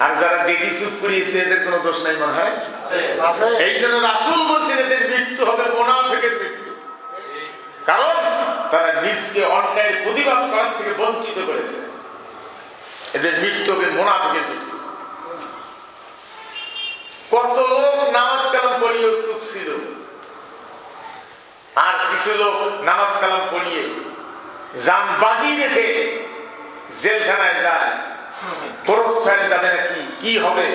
[SPEAKER 1] আর যারা দেখি চুপ করিয়েছে, এদের কোনো দোষ নাই মনে হয়। এই জন্য রাসূল বলছেন এদের মৃত্যু হবে মুনাফিকের মৃত্যু, কারণ তারা নিজকে অন্যায়ের প্রতিবাদ করার থেকে বঞ্চিত করেছে। এদের মৃত্যু হবে মুনাফিকের মৃত্যু। কত লোক নামাজ কালাম পড়িয়ে চুপ ছিল, আর কিছু লোক নামাজ কালাম পড়িয়ে জান বাজি রেখে জেলখানায় যায়, পুরস্কারে যাবে নাকি, কি হবে।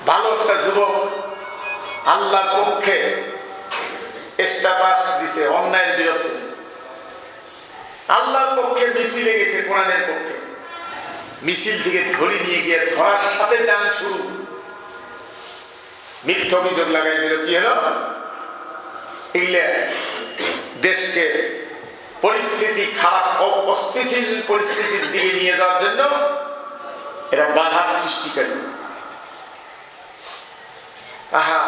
[SPEAKER 1] ভালো একটা যুবক আল্লাহর পক্ষে স্ট্যাটাস দিছে অন্যায়ের বিরুদ্ধে, আল্লাহর পক্ষে মিছিলে গেছে, কোরআনের পক্ষে। মিছিল থেকে ধরে নিয়ে গিয়ে ধরার সাথে টান শুরু, মিথ্যা অভিযোগ লাগাই দিল। কি হলো? এগুলো দেশকে পরিস্থিতি খারাপ, অস্থিতিশীল পরিস্থিতির দিকে নিয়ে যাওয়ার জন্য এরা বাধা সৃষ্টিকারী। আহা,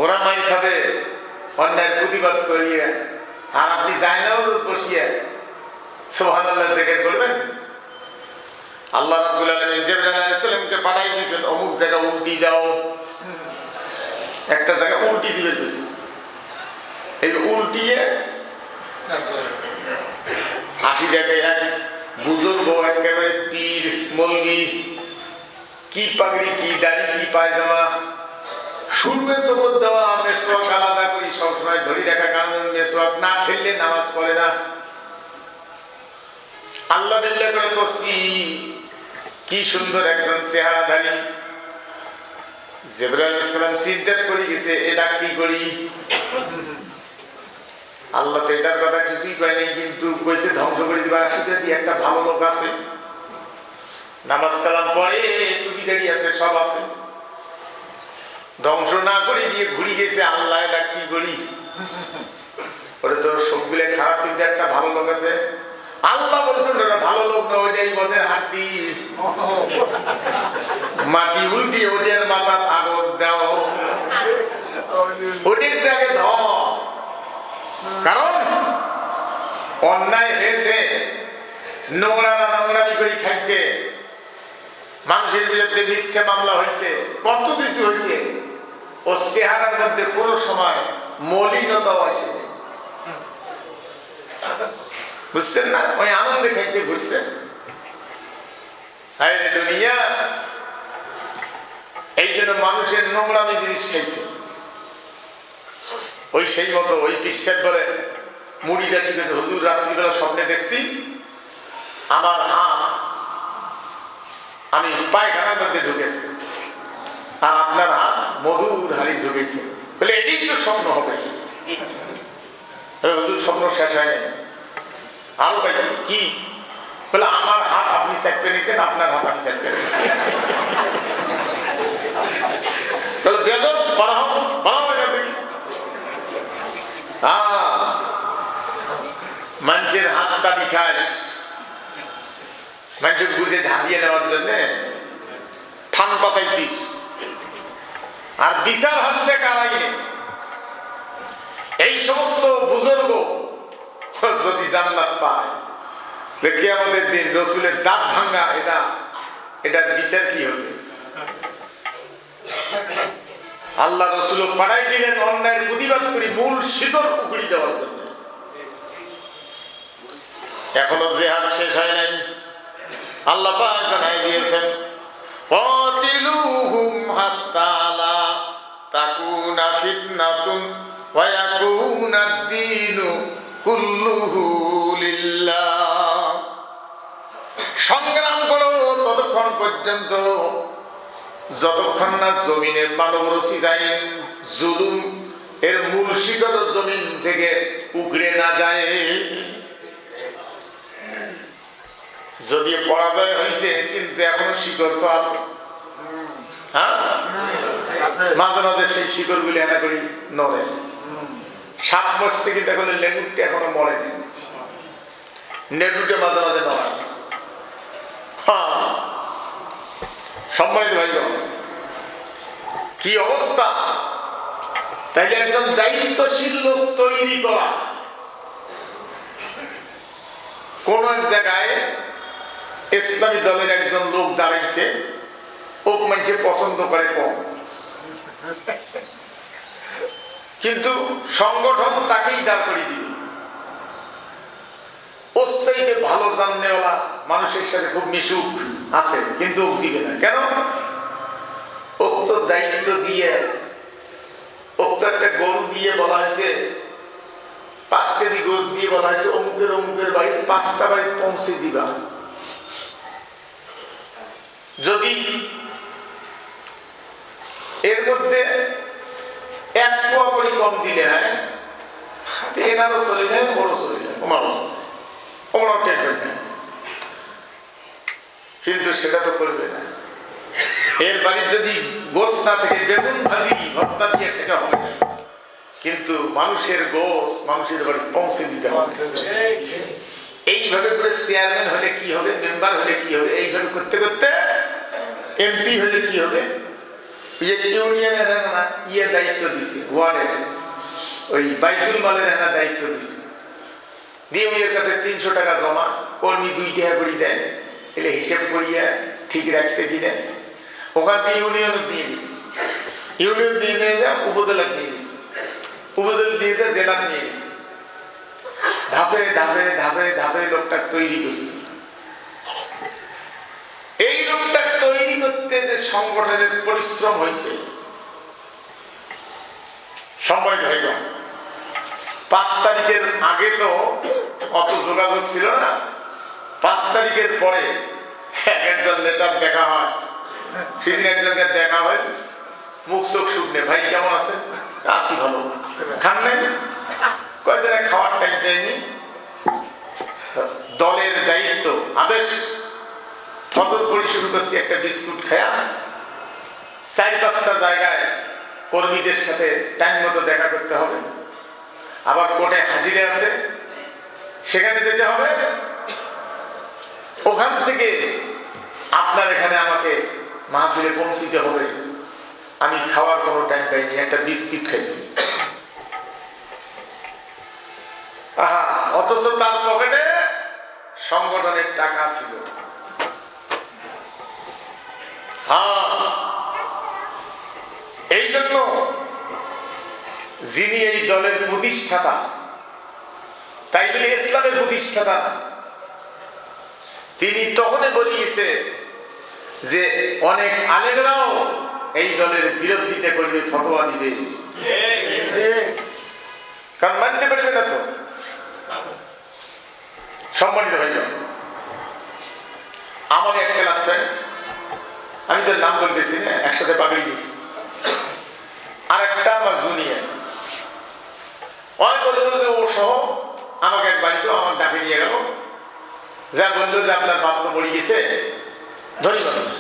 [SPEAKER 1] ওরা মার খাবে অন্যায়ের প্রতিবাদ করিয়ে, আর আপনি জায়নাও বসিয়ে সুবহানাল্লাহ জিকির করবেন। আল্লাহ রাব্বুল আলামিন জিবরাইল আলাইহিস সালামকে পাঠাই দিয়েছেন, অমুক জায়গা উল্টি দাও, একটা জায়গা উল্টি দিবে বেশি, এই উল্টিয়ে 80 জায়গায় এক বুজুর্গ একেবারে পীর মৌলবি, কি পাগড়ি কি দাড়ি কি পায়জামা, শুনবে সবর দেওয়া, মেসওয়াক আলাদা করি সবসময় ধরি রাখা, কারণ মেসওয়াক না ঠেললে নামাজ পড়ে না। আল্লাহ বিল্লাহ করে তসবিহ, কি সুন্দর একজন চেহারাধারী। জিবরাইল আলাইহিস সালাম চিন্তা করে গেছে, এটা কি করি? আল্লাহ তো এটার কথা কিছুই কয় নাই, কিন্তু কইছে ধ্বংস করে দিবা। আসলে একটা ভালো লোক আছে, নামাজ কালাম পড়ে, টুপি দাঁড়ি আছে, সব আছে, ধ্বংস না করে দিয়ে ঘুরি গেছে। আল্লাহ এটা কি করি? ওটা তো সবগুলো খারাপ, কিন্তু একটা ভালো লোক আছে। আল্লাহ বলছেন ওটা ভালো লোক না, ওইটাই বদের হাড্ডি, মাটি উল্টিয়ে ওদের মাথার আগর দাও, ওদের জায়গায় ধর। কারণ অন্যায় হয়েছে, নোংরামি করে খাইছে, মানুষের বিরুদ্ধে মিথ্যে মামলা হয়েছে, কত কিছু হয়েছে। ও চেহারার মধ্যে কোনো সময় মলিনতাও আসে, বুঝছেন না? ওই আনন্দে খাইছে, বুঝছেন? হায় রে দুনিয়া, এই জন্য মানুষের নোংরামি জিনিস খাইছে। ওই সেই মতো ওই পিসাব বলে মুড়িটা শিখেছে, হুজুর রাত্রিবেলা স্বপ্নে দেখছি আমার হাত আমি পায়খানার মধ্যে ঢুকেছি, আর আপনার হাত মধুর হাড়ি ঢুকেছে, বলে এটাই তো স্বপ্ন হবে। হুজুর স্বপ্ন শেষ হয়নি, আরো পাইছি কি? বলে আমার হাত আপনি চাপে নিতেন, আপনার হাত আমি চাপে নিচ্ছি। বলে বেদব পড়াও মানুষের হাত চাবি খাস, মানুষের বুঝে ঝাঁপিয়ে নেওয়ার জন্য থান পাতাইছিস, আর বিচার হচ্ছে কারাইনে। এই সমস্ত বুজুর্গ যদি জান্নাত পায়, কিয়ামতের দিন রসুলের দাঁত ভাঙা, এটার বিচার কি হবে? আল্লাহ রসুল পাঠাই দিলেন অন্যায়ের প্রতিবাদ করি মূল শিকড় উখড়ি দেওয়ার জন্য। এখনো জিহাদ শেষ হয় নাই। আল্লাহ পাক জানাই দিয়েছেন, কাতিলুহুম হাত্তা লা তাকুনা ফিতনাতুন ওয়া ইয়াকুনা আদ-দীনু কুল্লুহু লিল্লাহ। সংগ্রাম করো ততক্ষণ পর্যন্ত যতক্ষণ না জমিনের মানব রচিত আইন জুলুম এর মূল শিকড় জমিন থেকে উখড়ে না যায়। যদিও পরাজয় হয়েছে, কিন্তু এখনো শিকড় তো আছে। হ্যাঁ, মাঝে মাঝে সেই শিকড় গুলি এনে করি নড়ে। সাপ মরছে, কিন্তু এখন লেবুটা এখনো মরেনি, নেবুটা মাঝে মাঝে নড়ে। হ্যাঁ, সম্মানিত ভাই, কি অবস্থা! তাইলে একজন দায়িত্বশীল লোক তৈরি করা। কোন এক জায়গায় ইসলামী দলের একজন লোক দাঁড়াইছে, ও মানুষে পছন্দ করে কম, কিন্তু সংগঠন তাকেই দাঁড় করিয়ে দিবে। ওর চাইতে ভালো জাননেওয়ালা মানুষের সাথে খুব মিশুক আছে, কিন্তু ও দিবে না। কেন? ও তো দায়িত্ব দিয়ে, ও তো একটা গরু দিয়ে বলা হয়েছে, 5 কেজি গোস দিয়ে বলা হয়েছে অমুকের বাড়ি 5টা বাড়ি পৌঁছে দিবা। যদি এর মধ্যে 1 পোয়া করে কম দিলে হয়, এনারও চলে যায়, বড় চলে যায়, ওমরাও টের পাবে না। কিন্তু সেটা তো করবে না। এর বাড়ির যদি গোস না থেকে বেগুন ভাজি ভর্তা দিয়ে খেতে হবে, কিন্তু মানুষের গোস মানুষের বাড়ি পৌঁছে দিতে হবে। এইভাবে করে চেয়ারম্যান হলে কি হবে, মেম্বার হলে কি হবে, এইভাবে করতে করতে এমপি হলে কি হবে, ইউনিয়নের দায়িত্ব দিছে, ওয়ার্ডের ওই বাইতুল মালের দায়িত্ব দিছে, দিয়ে ওই কাছে 300 টাকা জমা, কর্মী 2 টাকা করে দেন, এলে হিসেব করিয়া ঠিক রাখছে কিনা। ওখান থেকে ইউনিয়ন নিয়ে গেছি, ইউনিয়ন নিয়ে নিয়ে যা উপজেলা নিয়ে গেছি, উপজেলা নিয়ে যা জেলা নিয়ে গেছি। ধাপে ধাপে ধাপে ধাপে লোকটা তৈরি করছে। এই লোকটা তৈরি করতে যে সংগঠনের পরিশ্রম হয়েছে, সম্মানিত হয়ে গেল। 5 তারিখের আগে তো অত যোগাযোগ ছিল না। 5 তারিখের পরে একজন নেতার দেখা হয়, সেদিন একজনকে দেখা হয়, মুখ চোখ শুকনে, ভাই কেমন আছেন? আছি ভালো। খান নাই? কয়েকদিন খাওয়ার টাইম পাইনি। দলের দায়িত্ব আদেশ ফতর করে শুরু করছি একটা বিস্কুট খায়া। 4-5টা জায়গায় কর্মীদের সাথে টাইম মতো দেখা করতে হবে, আবার কোর্টে হাজিরা আছে, সেখানে যেতে হবে। ওখান থেকে আপনার এখানে আমাকে মাহফিলে পৌঁছিতে হবে। আমি খাওয়ার কোনো টাইম পাইনি, একটা বিস্কিট খাইছি। আহা, অথচ তার পকেটে সংগঠনের টাকা ছিল। এই জন্য যিনি এই দলের প্রতিষ্ঠাতা, তাই বলে ইসলামের প্রতিষ্ঠাতা, তিনি তখনই বলে গেছে যে অনেক আলেমরাও এই দলের বিরোধিতা করবে, ফতোয়া দিবে, কারণ মানতে পারবে না তো। সম্মানিত হয়ে যাও, আমার এক ক্লাস ফ্রেন্ড, আমি তোর নাম বলতেছি না, একসাথে পাগড়ি গেছি, আর একটা আমার জুনিয়র, অনেক বলতে বলছে ও সহ আমাকে এক বাড়িতে আমার ডাকে নিয়ে গেল, যা বললো যে আপনার বাপ তো মরে গেছে, ধনী মানুষ,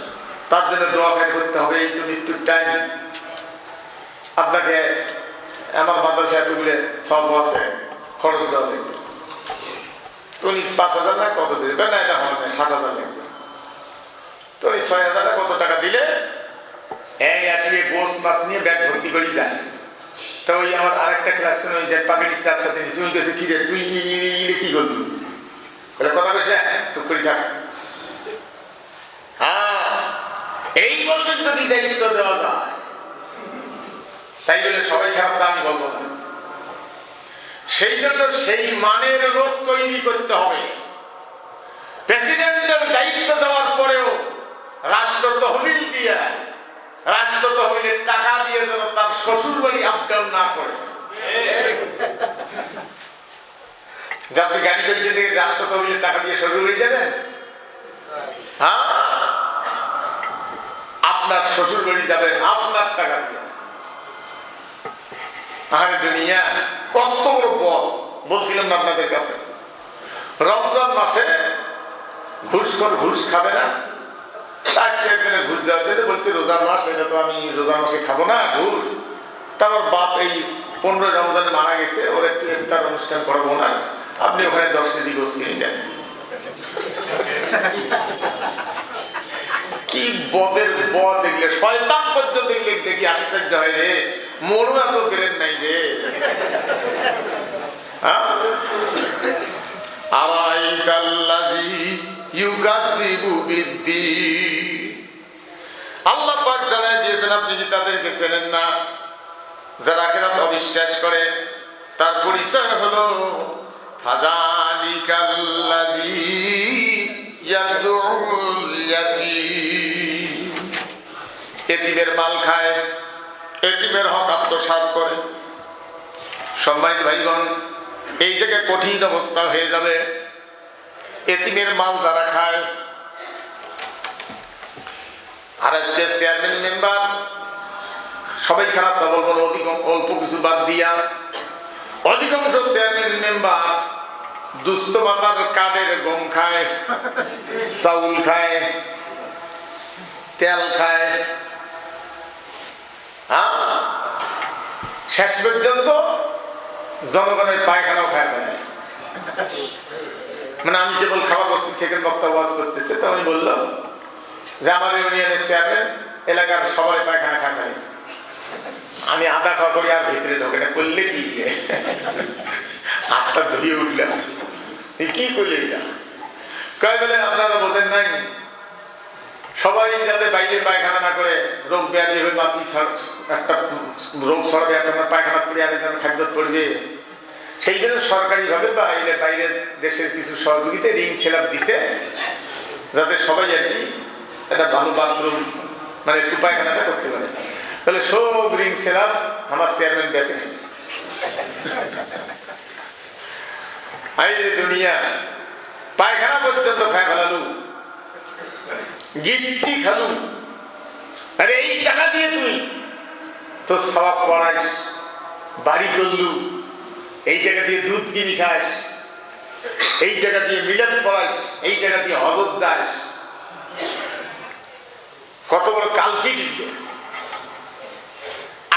[SPEAKER 1] তার জন্য দোয়া খাই করতে হবে, এই তো মৃত্যুর টাইম, আপনাকে আমার মাদ্রাসা এতগুলো সব আছে, খরচ দেওয়া লাগবে। উনি 5,000 না কত দেবে, না এটা হবে না, 7,000 লাগবে। তো উনি 6,000 কত টাকা দিলে এই আসলে গোস মাছ নিয়ে ব্যাগ ভর্তি করে যায়। তো ওই আমার আরেকটা ক্লাস করে ওই যে পাগড়ি তার সাথে নিয়েছি, উনি কাছে কি রে তুই কি করবি, কথা কইছে চুপ করে থাক। হ্যাঁ, এই বলতে যদি দায়িত্ব দেওয়া যায়, তাই বলে সবাই খারাপ তা আমি বলবো না। সেই জন্য সেই মানের লোক তৈরি করতে হবে। প্রেসিডেন্টের দায়িত্ব দেওয়ার পরেও রাষ্ট্র তহবিল দিয়ে, রাষ্ট্র তহবিলের টাকা দিয়ে যেন তার শ্বশুর বাড়ি আপ ডাউন না করে। আপনি গাড়ি পেয়েছেন থেকে রাষ্ট্র তহবিলের টাকা দিয়ে শ্বশুর বাড়ি যাবেন? হ্যাঁ, আপনার শ্বশুর বাড়ি যাবেন আপনার টাকা দিয়ে। আরে দুনিয়া কত বড় বল! বলছিলাম না আপনাদের কাছে, রমজান মাসে ঘুষখোর ঘুষ খাবে না, তার সেখানে ঘুষ দেওয়া যেতে বলছে রোজার মাস, এটা তো আমি রোজার মাসে খাবো না ঘুষ। তারপর বাপ এই 15 রমজানে মারা গেছে, ওর একটু ইফতার অনুষ্ঠান করবো না, আপনি ওখানে 10 কেজি গোস কিনে দেন। কি বদের বদ দেখলে, শয়তান পর্যন্ত দেখলে দেখি আশ্চর্য হয় রে, মোরও এত ব্রেন নাই রে। আল্লাহ পাক জানায় দিয়েছেন, আপনি কি তাদেরকে চেনেন না যারা আখিরাত অবিশ্বাস করে? তার পরিচয় হলো ফাযালিকাল্লাযী ইয়াদউল ইয়াতীম, এতিমের মাল খায়, এতিমের হক আত্মসাৎ করে। সম্মানিত ভাইগণ, এই জায়গায় কঠিন অবস্থা হয়ে যাবে। এতিমের মাল যারা খায়, আর আজকে চেয়ারম্যান মেম্বার সবাই খারাপ তা বলবো না, অল্প কিছু বাদ দিয়া অধিকাংশ চেয়ারম্যান মেম্বার দুস্থ মাতার কার্ডের গম খায়, চাউল খায়, তেল খায়, শেষ পর্যন্ত জনগণের পায়খানাও খায় দেয়। মানে আমি কেবল খাবার বসছি, সেকেন্ড বক্তা ওয়াজ করতেছে, তো আমি বললাম যে আমাদের ইউনিয়নের চেয়ারম্যান এলাকার সবার পায়খানা খায়। আমি আদা খাওয়া করি আর ভিতরে ঢোকে না, করলে কি হাতটা ধুয়ে উঠলাম, কি করলে এটা? কয় বলে আপনারা বোঝেন নাই, সবাই যাতে বাইরে পায়খানা না করে, রোগ ব্যাধি হয়ে বাঁচি, একটা রোগ সরবে, একটা পায়খানা পড়ে আরেকজন খাদ্য পড়বে, সেই জন্য সরকারিভাবে বা বাইরের দেশের কিছু সহযোগিতা রিং সেলাপ দিছে, যাতে সবাই আর কি একটা ভালো বাথরুম মানে একটু পায়খানাটা করতে পারে। তাহলে সব রিং সেলাপ আমার চেয়ারম্যান বেছে নিয়েছে। আইরে দুনিয়া, পায়খানা পর্যন্ত খায় ফেলালু, গিফটি খালু। আরে এই টাকা দিয়ে তুই তোর সওয়াব পড়াইস, বাড়ি করলু, এই টাকা দিয়ে দুধ কিনি খাস, এই টাকা দিয়ে মিলাদ পড়াইস, এই টাকা দিয়ে হজত যাস, কত বড় কালকি টিকবে।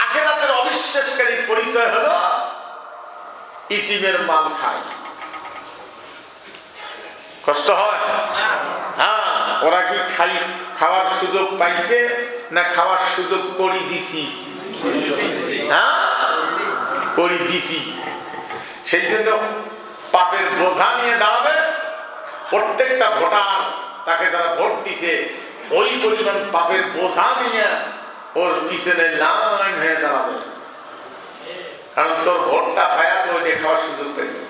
[SPEAKER 1] আখিরাতের অবিশ্বাসকারীর পরিচয় হলো ইতিমের মাল খায়। কষ্ট হয়? হ্যাঁ, ওরা কি খাওয়ার সুযোগ পাইছে না খাওয়ার সুযোগ করি দিছি? হ্যাঁ, করি দিছি। সেই জন্য পাপের বোঝা নিয়ে দাঁড়াবে। প্রত্যেকটা ভোটার তাকে যারা ভোট দিছে ওই পরিমাণ পাপের বোঝা নিয়ে ওর পিছনে লাইন হয়ে দাঁড়াবে, কারণ তোর ভোটটা পায়া তো ওইটা খাওয়ার সুযোগ পেয়েছে।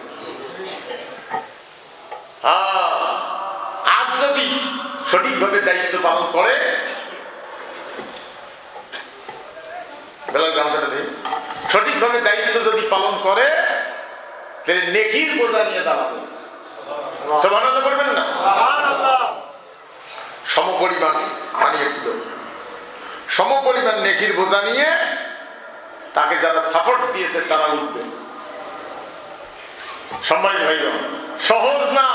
[SPEAKER 1] আজ যদি সঠিকভাবে দায়িত্ব পালন করে, সঠিকভাবে দায়িত্ব যদি পালন করে, তাহলে নেকির বোঝা নিয়ে দাঁড়াবে। সুবহানাল্লাহ করবেন না? সমপরিমাণ মানে একটু সমপরিমাণ নেকির বোঝা নিয়ে তাকে যারা সাপোর্ট দিয়েছে তারা উঠবে। সম্মানিত ভাইগণ, সহজ না।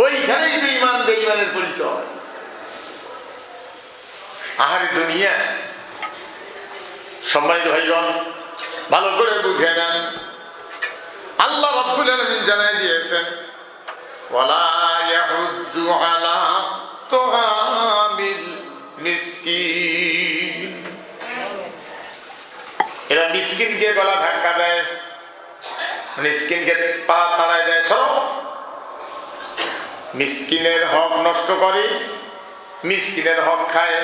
[SPEAKER 1] ওইখানেই তো ইমান বেঈমানের পরিচয়। আহারে দুনিয়া, সম্মানিত ভাইগণ ভালো করে বুঝে নেন। আল্লাহ রাব্বুল আলামিন জানাই দিয়েছেন, ওয়ালা ইয়াহুদ্দু আলা তুআমিল মিসকিন। এরা মিসকিনকে গলা ধাক্কা দেয়, মিসকিনকে পা তাড়ায় দেয়, সরো। মিসকিনের হক নষ্ট করে, মিসকিনের হক খায়।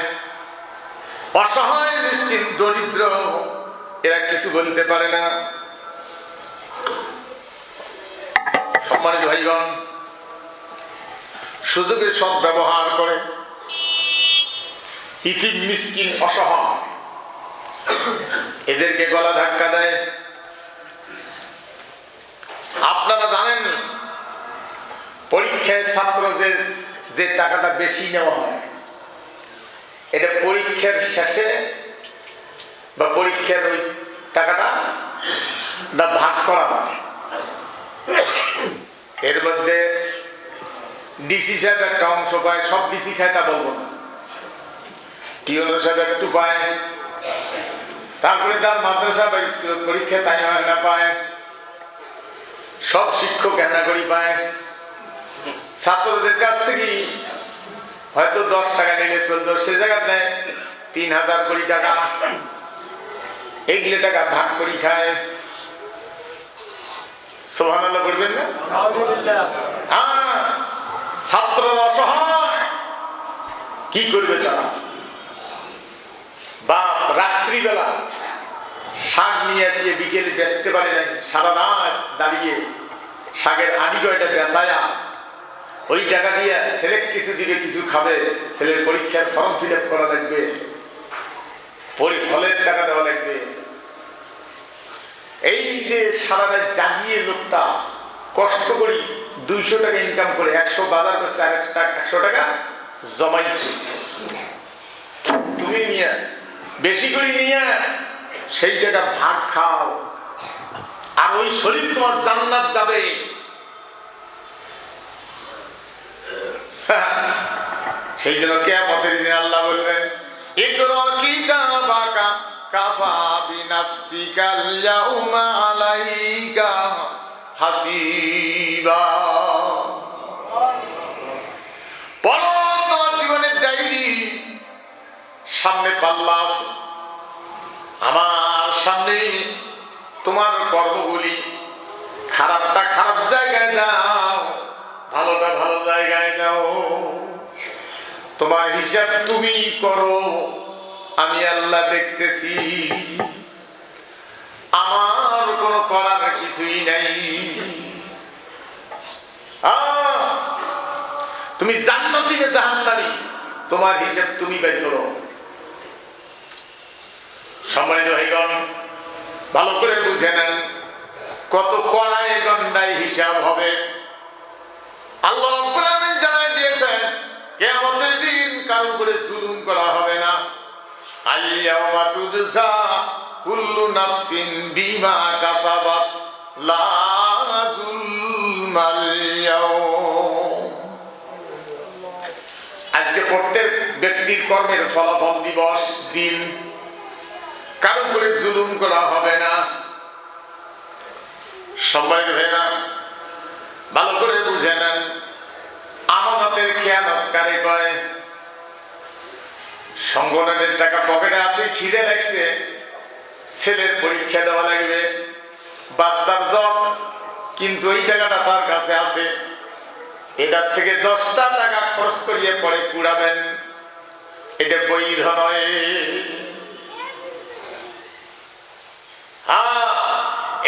[SPEAKER 1] অসহায় মিসকিন, দরিদ্র, এরা কিছু বলতে পারে না। সম্মানিত ভাইগণ, সুযোগের সব ব্যবহার করে ইতিম, মিসকিন, অসহায় এদেরকে গলা ধাক্কা দেয়। আপনারা জানেন পরীক্ষায় ছাত্রদের যে টাকাটা বেশি নেওয়া হয়, এটা পরীক্ষার শেষে বা পরীক্ষার ওই টাকাটা ভাগ করা হয়। এর মধ্যে ডিসি সাহেব একটা অংশ পায়, সব ডিসি খায় তা বলবো না, টিওনো সাহেব একটু পায়, তারপরে যার মাদ্রাসা বা স্কুল পরীক্ষা তাই না পায়, সব শিক্ষক হেনা করি পায়। ছাত্রদের কাছ থেকে হয়তো 10 টাকা নিলে চলতো, সে জায়গা নেয় 3000 কোটি টাকা, এইগুলো টাকা ভাগ করি খায়। সুবহানাল্লাহ করবেন না? হ্যাঁ, ছাত্ররা অসহায়, কি করবে তারা? বাপ রাত্রিবেলা শাক নিয়ে আসিয়ে বিকেলে বেচতে পারে নাই, সারা রাত দাঁড়িয়ে শাকের আড়ি কয়টা বেচায়া ওই টাকা দিয়ে ছেলে কিছু দিবে, কিছু খাবে, ছেলের পরীক্ষার ফর্ম ফিল আপ করা লাগবে, হলের টাকা দেওয়া লাগবে। এই যে সারা রাত জাগিয়ে লোকটা কষ্ট করি 200 টাকা ইনকাম করে 100 বাজার করছে, আর 100 টাকা জমাইছে, তুমি নিয়ে বেশি করে নিয়ে সেই টাকা ভাগ খাও, আর ওই শরীর তোমার জান্নাত যাবে। সেই জন্য কিয়ামতের দিনে আল্লাহ বলবেন, ইকরা কিতাবাকা কাফা বিনাফসিকাল ইয়াউমা আলাইকা হাসিবা। পড়ো তোমার জীবনের ডায়েরি, সামনে পাল্লা আছে, আমার সামনে তোমার কর্মগুলি, খারাপটা খারাপ জায়গায় দাও, তোমার হিসাব তুমি করো, আমি আল্লাহ দেখতেছি, আমার কোনো করার কিছুই নাই। তুমি জান্নাতি না জাহান্নামী, তোমার হিসাব তুমি বের করো। সম্মানিত ভাইগণ, ভালো করে বুঝে নেন, কত কড়াই গন্ডায় হিসাব হবে। আল্লাহ রাব্বুল আলামিন জানাই দিয়েছেন, কিয়ামতের দিন কারো উপরে জুলুম করা হবে না। আল-ইয়াওমা তুজজা কুল্লু নাফসিন বিমা কাসাবাত লা যুলমাল ইয়াওম। আজকে প্রত্যেক ব্যক্তির কর্মের ফলাফল দিবস দিন, কারো উপরে জুলুম করা হবে না। সম্মানিত ভাইরা, ভালো করে বুঝে নেন, আমানতের খেয়ানত কারে কয়? সংগঠনের টাকা পকেটে আছে, খিদে লাগছে, ছেলের পরীক্ষা দেওয়া লাগবে, বাচ্চার জব, কিন্তু এই টাকাটা তার কাছে আছে, এটার থেকে 10টা টাকা খরচ করিয়ে পরে কুড়াবেন, এটা বৈধ নয়।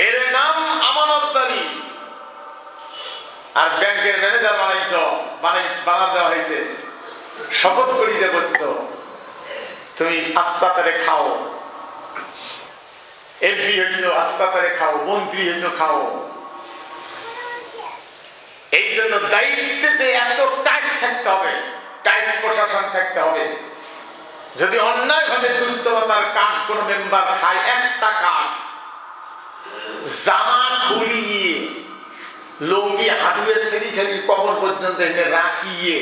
[SPEAKER 1] এর নাম আমানতদারি। আর ব্যাংকের ম্যানেজার বানা দেওয়া হয়েছে, শপথ করি যে বসছো, তুমি আচ্ছা তারে খাও, এমপি হয়েছ আচ্ছা তারে খাও, মন্ত্রী হয়েছ খাও। এই জন্য দায়িত্বে যে এত টাইট থাকতে হবে, টাইট প্রশাসন থাকতে হবে। যদি অন্যায় ভাবে দুস্থতার কাজ কোন মেম্বার খায়, একটা কাজ জামা খুলিয়ে লুঙ্গি হাঁটুয়ের থেকে খালি কবর পর্যন্ত এনে রাখিয়ে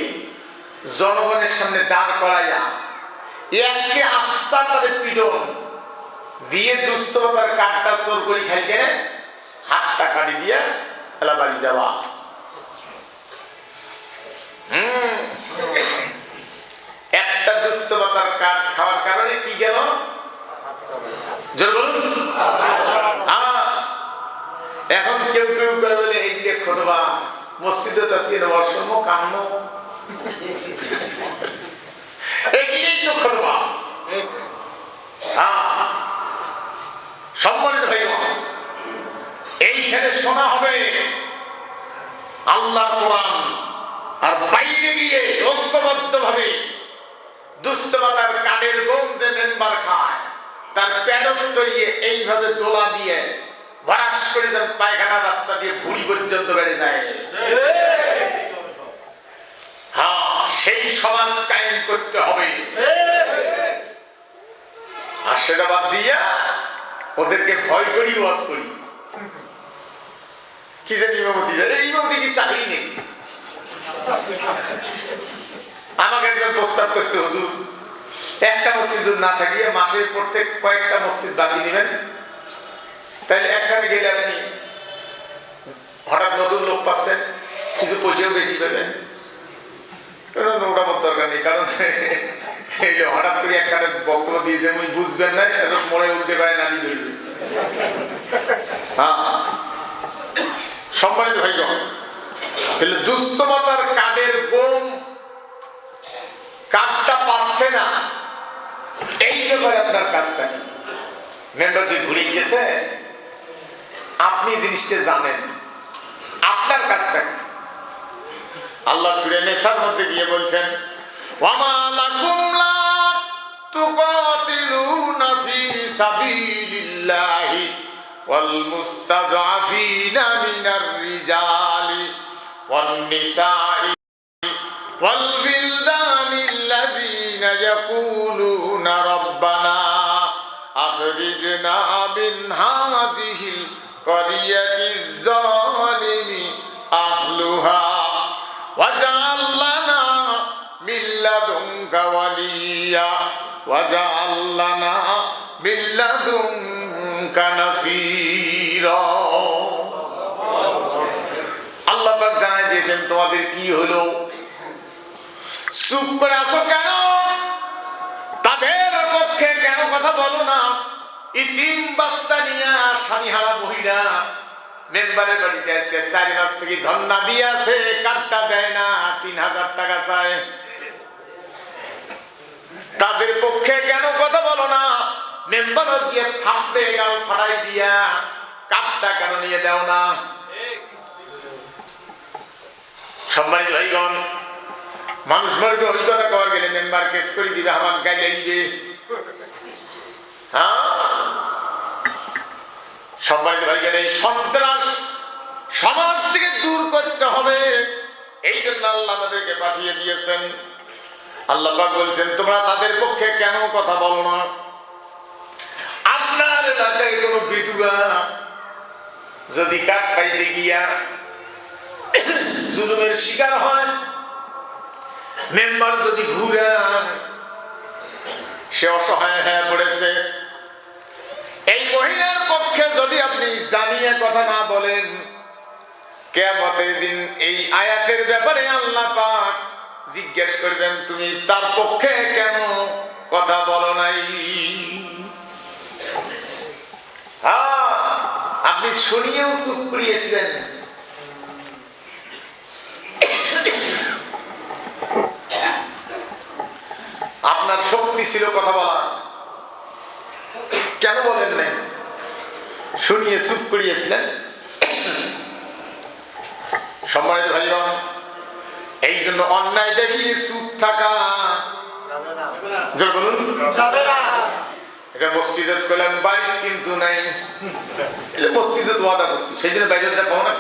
[SPEAKER 1] জনগণের সামনে দাঁড় করাইয়া একে আস্থা তাদের পিডন দিয়ে দুস্থতার কাঠটা চোর করে খাইকে হাতটা কাটি দিয়ে এলা বাড়ি যাওয়া। একটা দুস্থতার কাঠ খাওয়ার কারণে কি গেল? জোর বলুন। এখন কেউ কেউ বলে এইদিকে খোদবা মসজিদে তাসিয়ে নেওয়ার সময় কান্ন, এইদিকেই তো খোদবা। সম্মানিত ভাই, এইখানে শোনা হবে আল্লাহর কোরআন, আর বাইরে গিয়ে ঐক্যবদ্ধ ভাবে দুস্থতার কাঠের গম যে মেম্বার খায়, তার প্যাডক চড়িয়ে এইভাবে দোলা দিয়ে ভরাস করে যেন পায়খানা রাস্তা দিয়ে ভুড়ি পর্যন্ত বেড়ে যায়। সেই সমাজ কায়েম করতে হবে। আর সেটা বাদ দিয়া ওদেরকে ভয় করি, ওয়াজ করি, কি জানি ইমামতি যায়, ইমামতি কি চাকরি নেই? আমাকে একজন প্রস্তাব করছে, হুজুর একটা মসজিদ না থাকিয়ে মাসের প্রত্যেক কয়েকটা মসজিদ বাঁচিয়ে নেবেন, তাহলে একখানে গেলে আপনি হঠাৎ নতুন লোক পাচ্ছেন, কিছু পয়সাও বেশি পাবেন। ওটা আমার দরকার নেই, কারণ এই যে হঠাৎ করে একখানে বক্তব্য দিয়ে যে উনি বুঝবেন না, সেটা মনে উঠতে পারে নানি ধরবে। সম্মানিত ভাইগণ, তাহলে দুস্থতার কাঠের গম কাঠটা পাচ্ছে না, এই ব্যাপারে আপনার কাজটা কি? মেম্বার যে ঘুরে গেছে, আপনি জিনিসটা জানেন, আপনার কাজটা কি? আল্লাহ সূরা নিসার মধ্যে গিয়ে বলছেন, ওয়ামা লাকুম লা তুকাতিলুনা ফি সাবিলিল্লাহি ওয়াল মুস্তাযআফিনা মিনার রিজালি ওয়ান নিসাই ওয়াল বিলদানিল্লাযিনা ইয়াকুলুনা রাব্বানা আখরিজনা মিন হাযিহিল ক্বরিয়াতিজ যালিমি আহলুহা ওয়াজআল লানা মিন লাদুনকা ওয়ালিয়া ওয়াজআল লানা মিন লাদুনকা নাসীরা। আল্লাহ পাক জানাই দিয়েছেন, তোমাদের কি হলো? চুপ করে আছো কেন? তাদের পক্ষে কেন কথা বলো না? ইতিম বাচ্চা নিয়ে স্বামীহারা মহিলা মেম্বারের বাড়িতে আসছে, 4 মাস থেকে ধন্না দিয়ে আছে, কার্ডটা দেয় না, 3000 টাকা চায়। তাদের পক্ষে কেন কথা বলো না? মেম্বার গিয়ে থাপড়ে গাল ফাটাই দিয়া কাপটা কেন নিয়ে দাও না? সম্মানিত ভাইগণ, মানুষ মরবে ওই কথা কওয়ার গেলে মেম্বার কেস করে দিবে, আমার গায়ে লাগবে। সম্মানিত ভাইগণ, এই সন্ত্রাস সমাজ থেকে দূর করতে হবে। এই জন্য আল্লাহ আমাদেরকে পাঠিয়ে দিয়েছেন। আল্লাহ পাক বলছেন, তোমরা তাদের পক্ষে কেন কথা বলো না? আপনার এলাকায় কোনো বিধবা যদি কাঠ পাইতে গিয়া জুলুমের শিকার হয়, মেম্বার যদি ঘুরে সে অসহায় হয়ে পড়েছে, এই মহিলার পক্ষে যদি আপনি জানিয়ে কথা না বলেন, কিয়ামতের দিন এই আয়াতের ব্যাপারে আল্লাহ পাক জিজ্ঞেস করবেন, তুমি তার পক্ষে কেন কথা বলো নাই? আপনি শুনিয়েও চুপ করিয়েছিলেন। আপনার শক্তি ছিল কথা বলা, কেন বলেন নাই? শুনিয়ে চুপ করিয়েছিলেন। সম্মানিত ভাইগণ, এই জন্য অন্যায় দেখিয়ে চুপ থাকা বলুন এটা মসজিদে করলাম, বাড়ি কিন্তু নাই। মসজিদে ওয়াদা করছি, সেই জন্য বাইরে যা পাবো না।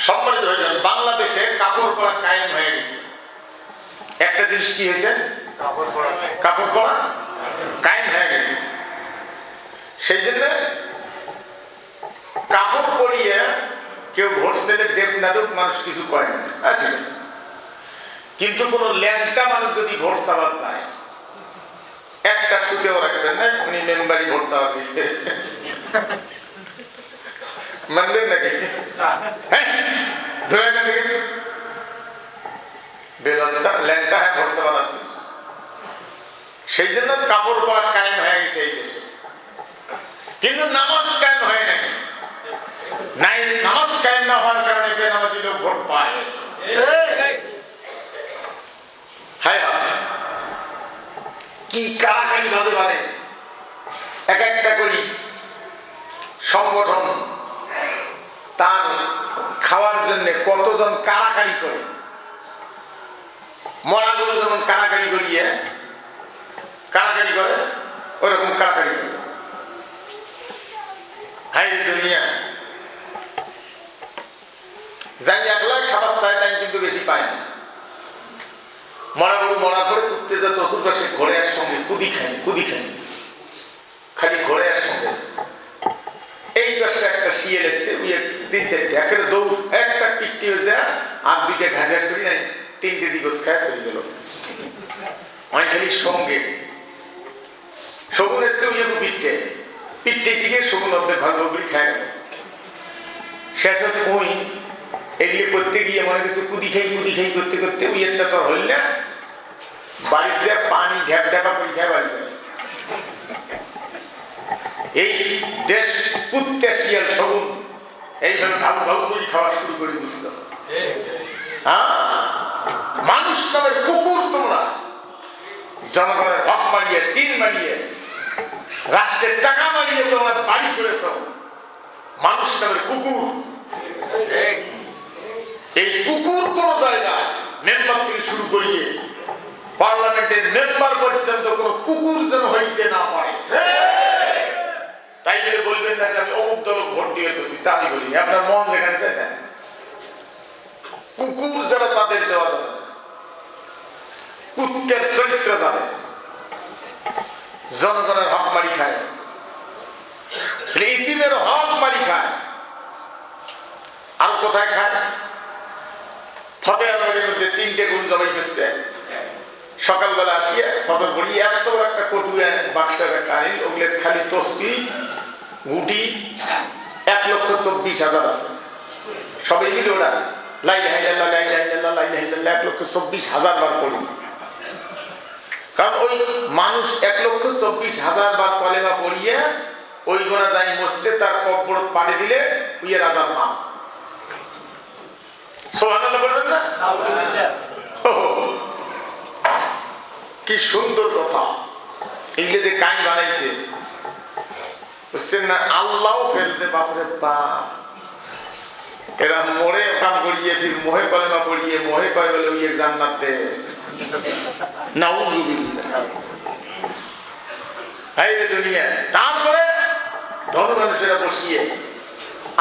[SPEAKER 1] সম্মানিত ভাইগণ, বাংলাদেশে কাপড় পরা কায়েম হয়ে গেছে। একটা জিনিস কি হয়েছে? কাপড় পরা কায়েম হয়ে গেছে। সেই জন্য কাপড় পরিয়ে কেউ ভোট ছেলে দেব না দেব মানুষ কিছু করে না, ঠিক আছে। কিন্তু কোন ল্যাংটা মানুষ যদি ভোট চাওয়া যায়, একটা সুতেও রাখবেন না, উনি মেম্বারই ভোট চাওয়া গেছে, মানবেন নাকি? ধরে বেলচ্চা ল্যাংটা হ্যাঁ ভোট চাওয়া আছে। সেই জন্য কাপড় পরা কায়েম হয়ে গেছে এই দেশে, কিন্তু নামাজ কায়েম হয় নাই। নামাজ কায়েম না হওয়ার কারণে বেনামাজি লোক ভোট পায়। কি কারাকারি বাজে বাজে এক একটা করি সংগঠন তার খাওয়ার জন্য কতজন কারাকারি করে, মরাগুলো যেমন কারাকারি করিয়ে কারাকারি করে, ওরকম কারাকারি করে। হাই দুনিয়া, যাই একলা খাবার চায় তাই কিন্তু বেশি পায় না। মরাগুলো মরা করে কুত্তে যা চতুর্পাশে ঘোরে আর সঙ্গে কুদি খাই খালি ঘোরে আর সঙ্গে। এই পাশে একটা শিয়াল এসছে, তিন চারটে একেবারে দৌড়, একটা পিট্টি হয়ে যায় আর দুইটা ঘাস করি নাই, 3 কেজি গোস খায় চলে গেল। অনেক খালি সঙ্গে শগুন এসছে, পিট্টে দিকে শগুন অর্ধেক ভাগ করে খায় গেল। শেষ ওই এগুলি করতে গিয়ে মনে কিছু কুদি খাই করতে করতে উইয়েরটা তোর হইল না, বাড়িতে পানি ঢ্যাপ ঢাপা করে খায় বাড়ি যায়। এই দেশ কুত্তে শিয়াল শগুন এইভাবে ভাবু করে খাওয়া শুরু করে দিছিল। মানুষ নামের কুকুর তোমরা, জনগণের হক মারিয়ে, টিন মারিয়ে, রাষ্ট্রের টাকা মারিয়ে তোমরা বাড়ি করেছ। মানুষ নামের কুকুর, এই কুকুর কোন জায়গায় মেম্বার থেকে শুরু করিয়ে পার্লামেন্টের মেম্বার পর্যন্ত কোন কুকুর যেন হইতে না পারে। তাই বলে বলবেন না যে আমি অমুক দল ভোট দিয়ে করছি, তা আমি বলিনি। আপনার মন যেখানে চাই, কুকুর যারা তাদের দেওয়া যাবে না, কুত্তের চরিত্র যাবে, জনগণের হক মারি খায়, ইতিমের হক মারি খায়। আর কোথায় খায়? ফতেহাবাড়ির মধ্যে 3টে গরু জবাই করছে, সকালবেলা আসিয়া ফতর করি এত বড় একটা কটু বাক্সা খাইল, ওগুলো খালি তসবি গুটি 1,24,000 আছে, সবাই মিলে ওরা লা ইলাহা ইল্লাল্লাহ লা ইলাহা ইল্লাল্লাহ লা ইলাহা ইল্লাল্লাহ 1,24,000 বার পড়ি। কারণ ওই মানুষ 1,24,000 বার কলেমা পড়িয়ে ওই গোনা যাই মসজিদে তার কবর পাড়ি দিলে উইয়ের আজাব না। সুবহানাল্লাহ বলবেন না? কি সুন্দর কথা। এগুলো যে কান বানাইছে বুঝছেন না, আল্লাহ ফেলতে বাপরে বাপ। এরা মোড়ে কাম করিয়ে ফির মোহে কলেমা পড়িয়ে মোহে কয় বলে ওই জান্নাত দে। নাউযুবিল্লাহ। এই রে দুনিয়া। তারপরে ধন মানুষেরা বসিয়ে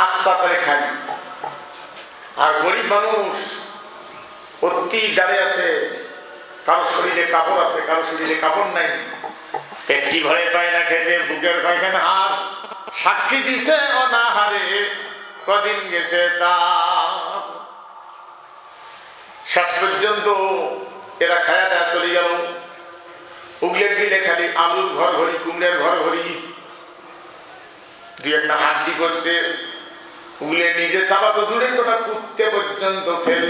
[SPEAKER 1] আচ্ছা করে খায়, আর গরিব মানুষ অতি দাঁড়িয়ে আছে, কারো শরীরে কাপড় আছে, কারো শরীরে কাপড় নাই, পেটটি ভরে পায় না খেতে, বুকের কয়খানে হার সাক্ষী দিছে অনাহারে কদিন গেছে তার। শেষ পর্যন্ত এরা খায়া দেয়া চলে গেল। উগলের দিলে খালি আলুর ঘর ভরি, কুমড়ের ঘর ভরি, দুই একটা হাড্ডি করছে। উগলে নিজে চাপা তো দূরে, ওটা কুত্তে পর্যন্ত ফেল,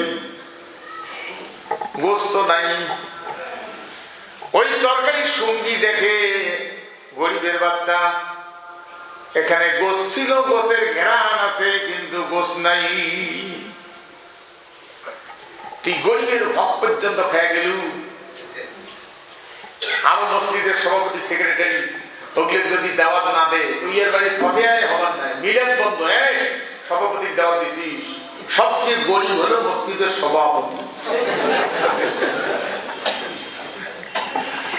[SPEAKER 1] গোস্ত নাই। ওই তরকারির সঙ্গী দেখে গরিবের বাচ্চা, এখানে গোস ছিল, গোসের ঘ্রাণ আছে কিন্তু গোস নাই। তুই গরিবের হক পর্যন্ত খেয়ে গেল। আরো মসজিদের সভাপতি সেক্রেটারি ওগুলো যদি দাওয়াত না দে, তুই এর বাড়ি ফতেহায় হবার নাই, মিলাদ বন্ধ। সভাপতির দাওয়াত দিছিস, সবচেয়ে গরিব হলো মসজিদের সভাপতি।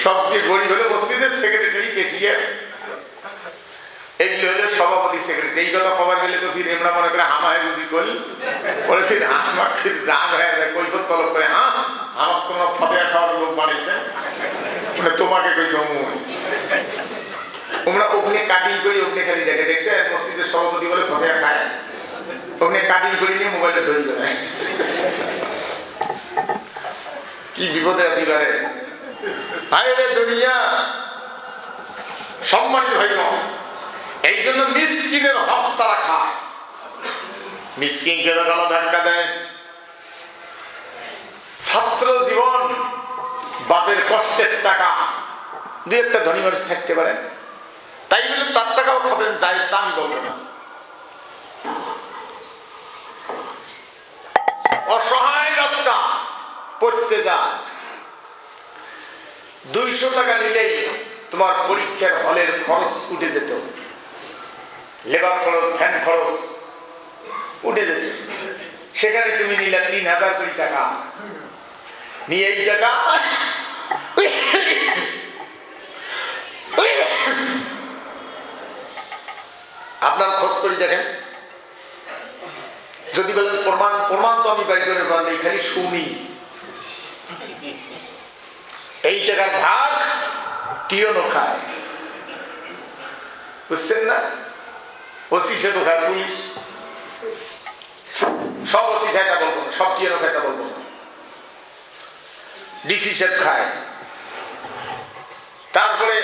[SPEAKER 1] সবচেয়ে গরিব হলো মসজিদের সেক্রেটারি, কেশিয়ার, এগুলো হলো সভাপতি সেক্রেটারি। এই কথা কবার গেলে তো ফির আমরা মনে করে হামায় বুঝি করি, পরে ফির আমার ফির রাগ হয়ে যায়, কৈফত তলব করে, হ্যাঁ আমার তোমার ফতেহা খাওয়ার লোক বানিয়েছে, তোমাকে কইছে তোমরা ওখানে কাটিং করি, ওখানে খালি দেখে দেখছে মসজিদের সভাপতি বলে ফতেহা খায়, ওখানে কাটিং করি নিয়ে মোবাইলটা ধরি বেড়ায়। কি বিপদে আছি বারে। হায় রে দুনিয়া। সম্মানিত ভাই, এই জন্য মিসকিনের হক তারা খায়, মিসকিনকে তো গলা ধাক্কা দেয়। ছাত্র জীবন, বাপের কষ্টের টাকা, দুই একটা ধনী মানুষ থাকতে পারে, তাই বলে তার টাকাও খাবেন জায়েজ, তা আমি বলবো না। অসহায় রাস্তা পড়তে যায়, 200 টাকা নিলেই তোমার পরীক্ষার হলের খরচ উঠে যেত, লেবার খরচ, ভ্যান খরচ উঠে যেত। সেখানে তুমি নিলে 3000 কোটি টাকা, নিয়ে এই টাকা আপনার খোঁজ করে দেখেন। যদি বলেন প্রমাণ, প্রমাণ তো আমি বাই করে পারলে খালি শুনি। এই টাকার ভাগ টিওনো খায়, বুঝছেন না? ওসি সে তো খায়, পুলিশ সব ওসি খায় তা বলবো না, সব টিওনো খায় তা বলবো না, ডিসি সাহেব খায়। তারপরে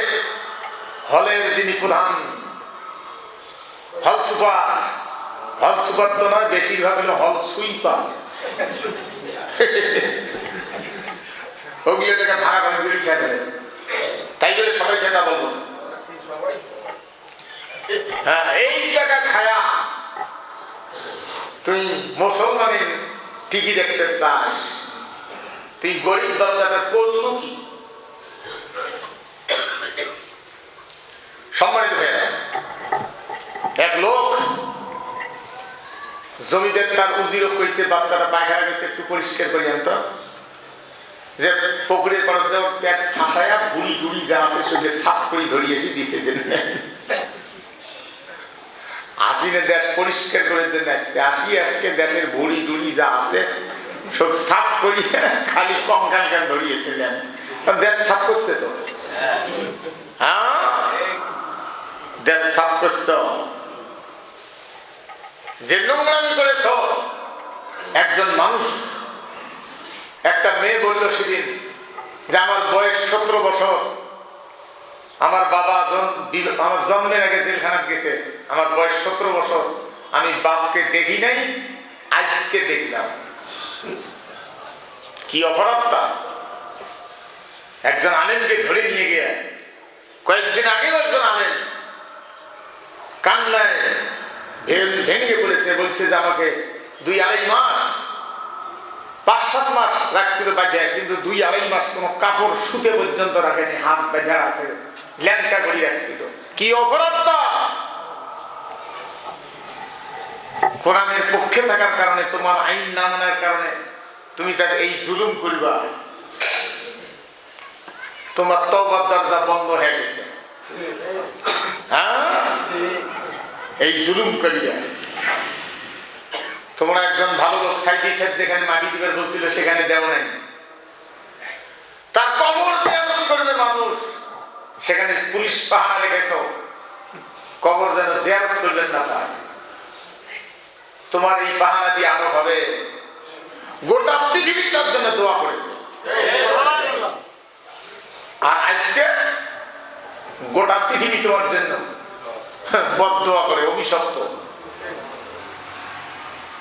[SPEAKER 1] হলের যিনি প্রধান, হল সুপার, হল সুপার তো নয়, বেশিরভাগ হলো হল সুইপার, ওগুলো টাকা ভাড়া করে গুলি খেয়ে ফেলে, তাই বলে সবাই খেতা বলবো। হ্যাঁ, এই টাকা খায়া তুই মুসলমানের টিকি দেখতে চাস, তুই গরিব বাচ্চাটা করলো কি? সম্মানিত ভাইরা, এক লোক জমিদার তার উজিরও কইছে, বাচ্চাটা পায়খানা গেছে, একটু পরিষ্কার করি আনতো, যে পুকুরের পাড়াতে পেট ফাঁসায়া বুড়ি টুড়ি যা আছে সেগুলো সাফ করে ধরিয়েছি দিছে, যে আসিনে দেশ পরিষ্কার করে জন্য আসছে, আসি আজকে দেশের বুড়ি টুড়ি যা আছে সব সাফ করিয়ে খালি কঙ্কাল কান ধরিয়েছিলেন, দেশ সাফ করছে তো। হ্যাঁ, দেশ সাফ করছ, যে নোংরামি করেছ। একজন মানুষ, একটা মেয়ে বলল সেদিন যে আমার বয়স 17 বছর, আমার বাবা আমার জন্মের আগে জেলখানাত গেছে, আমার বয়স 17 বছর, আমি বাপকে দেখি নাই, আজকে দেখলাম। কি অপরাধটা! একজন আলেমকে ধরে নিয়ে গিয়ে, কয়েকদিন আগে একজন আলেম কান্নায় ভেঙে পড়েছে, বলছে যে আমাকে 2-2.5 মাস 5-7 মাস রাখছিল বাঁধে, কিন্তু 2-2.5 মাস কোনো কাপড় সুতে পর্যন্ত রাখেনি, হাত বেঁধে রাখে ল্যাংটা করে রাখছিল। কি অপরাধটা! কোরআনের পক্ষে থাকার কারণে, তোমার আইন না মানার কারণে তুমি তাকে এই জুলুম করিবা। তোমার তওবার দরজা বন্ধ হয়ে গেছে। হ্যাঁ, এই জুলুম করিয়া। তোমরা একজন ভালো লোক সাইদি সাহেব যেখানে মাটি দিবার বলছিল সেখানে দেও নাই, তার কবর জিয়ারত করবে মানুষ, সেখানে পুলিশ পাহারা রেখেছ, কবর যেন জিয়ারত করবেন না পায়। তোমার এই পাহারা দিয়ে আরো হবে, গোটা পৃথিবী তার জন্য দোয়া করেছে। আর আজকে গোটা পৃথিবী তোমার জন্য বদদোয়া করে, অভিশপ্ত।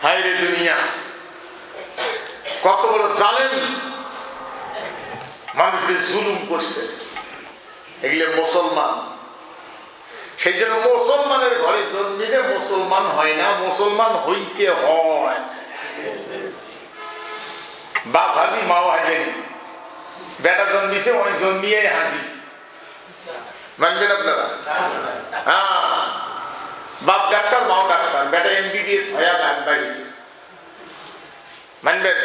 [SPEAKER 1] হায় রে দুনিয়া, কত বড় জালেম মানুষকে জুলুম করছে। এগুলো মুসলমান। সেই জন্য মুসলমানের ঘরে জন্মিলে মুসলমান হয় না, মুসলমান হইতে হয়। বাপ হাজি মাও হাজেনি, বেটা জন্মিছে ওই জন্মিয়ে হাজি, মানবেন আপনারা? হ্যাঁ, বাপ ডাক্তার মাও ডাক্তার, বেটা MBBS হয়ে বাড়িয়েছে, মানবেন?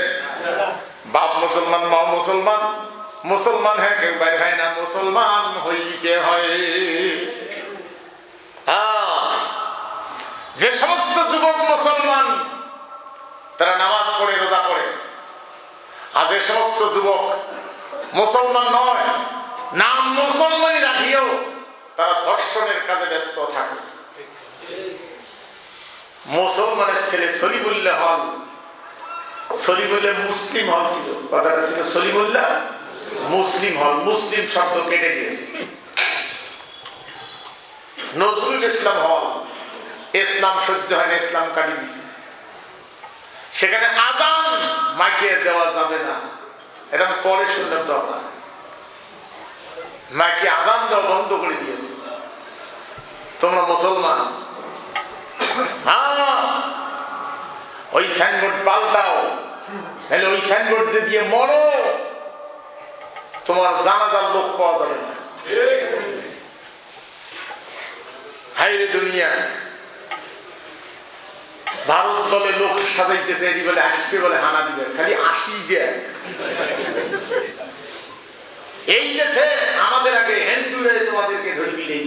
[SPEAKER 1] বাপ মুসলমান মাও মুসলমান, মুসলমান হ্যাঁ কেউ বাইরে হয় না, মুসলমান হইতে হয়। যে সমস্ত যুবক মুসলমান তারা নামাজ পড়ে, রোজা করে, আর যে সমস্ত যুবক মুসলমান নয়, নাম মুসলমানই রাখিও তারা ধর্ষণের কাজে ব্যস্ত থাকে। মুসলমানের ছেলে সলিমুল্লাহ হল, সলিমুল্লাহ মুসলিম হল ছিল, কথাটা ছিল সলিমুল্লাহ মুসলিম হল, মুসলিম শব্দ কেটে গিয়েছে। নজরুল ইসলাম হল, ইসলাম সহ্য হয় না, ইসলাম কাটিয়ে দিয়েছে। সেখানে আজান মাইকে দেওয়া যাবে না, এটা আমি পরে শুনলাম। তো আমরা মাইকে আজান দেওয়া বন্ধ করে দিয়েছে। তোমরা মুসলমান, ওই সাইনবোর্ড পাল্টাও, তাহলে ওই সাইনবোর্ড যে দিয়ে মরো, তোমার জানাজার লোক পাওয়া যাবে না। হাইরে দুনিয়া, ভারত বলে লোক সাজাইতেছে, এটি বলে আসবে, বলে হানা দিবে, খালি আসি দেয়। এই দেশে আমাদের আগে হিন্দুরা তোমাদেরকে ধরে পিলেই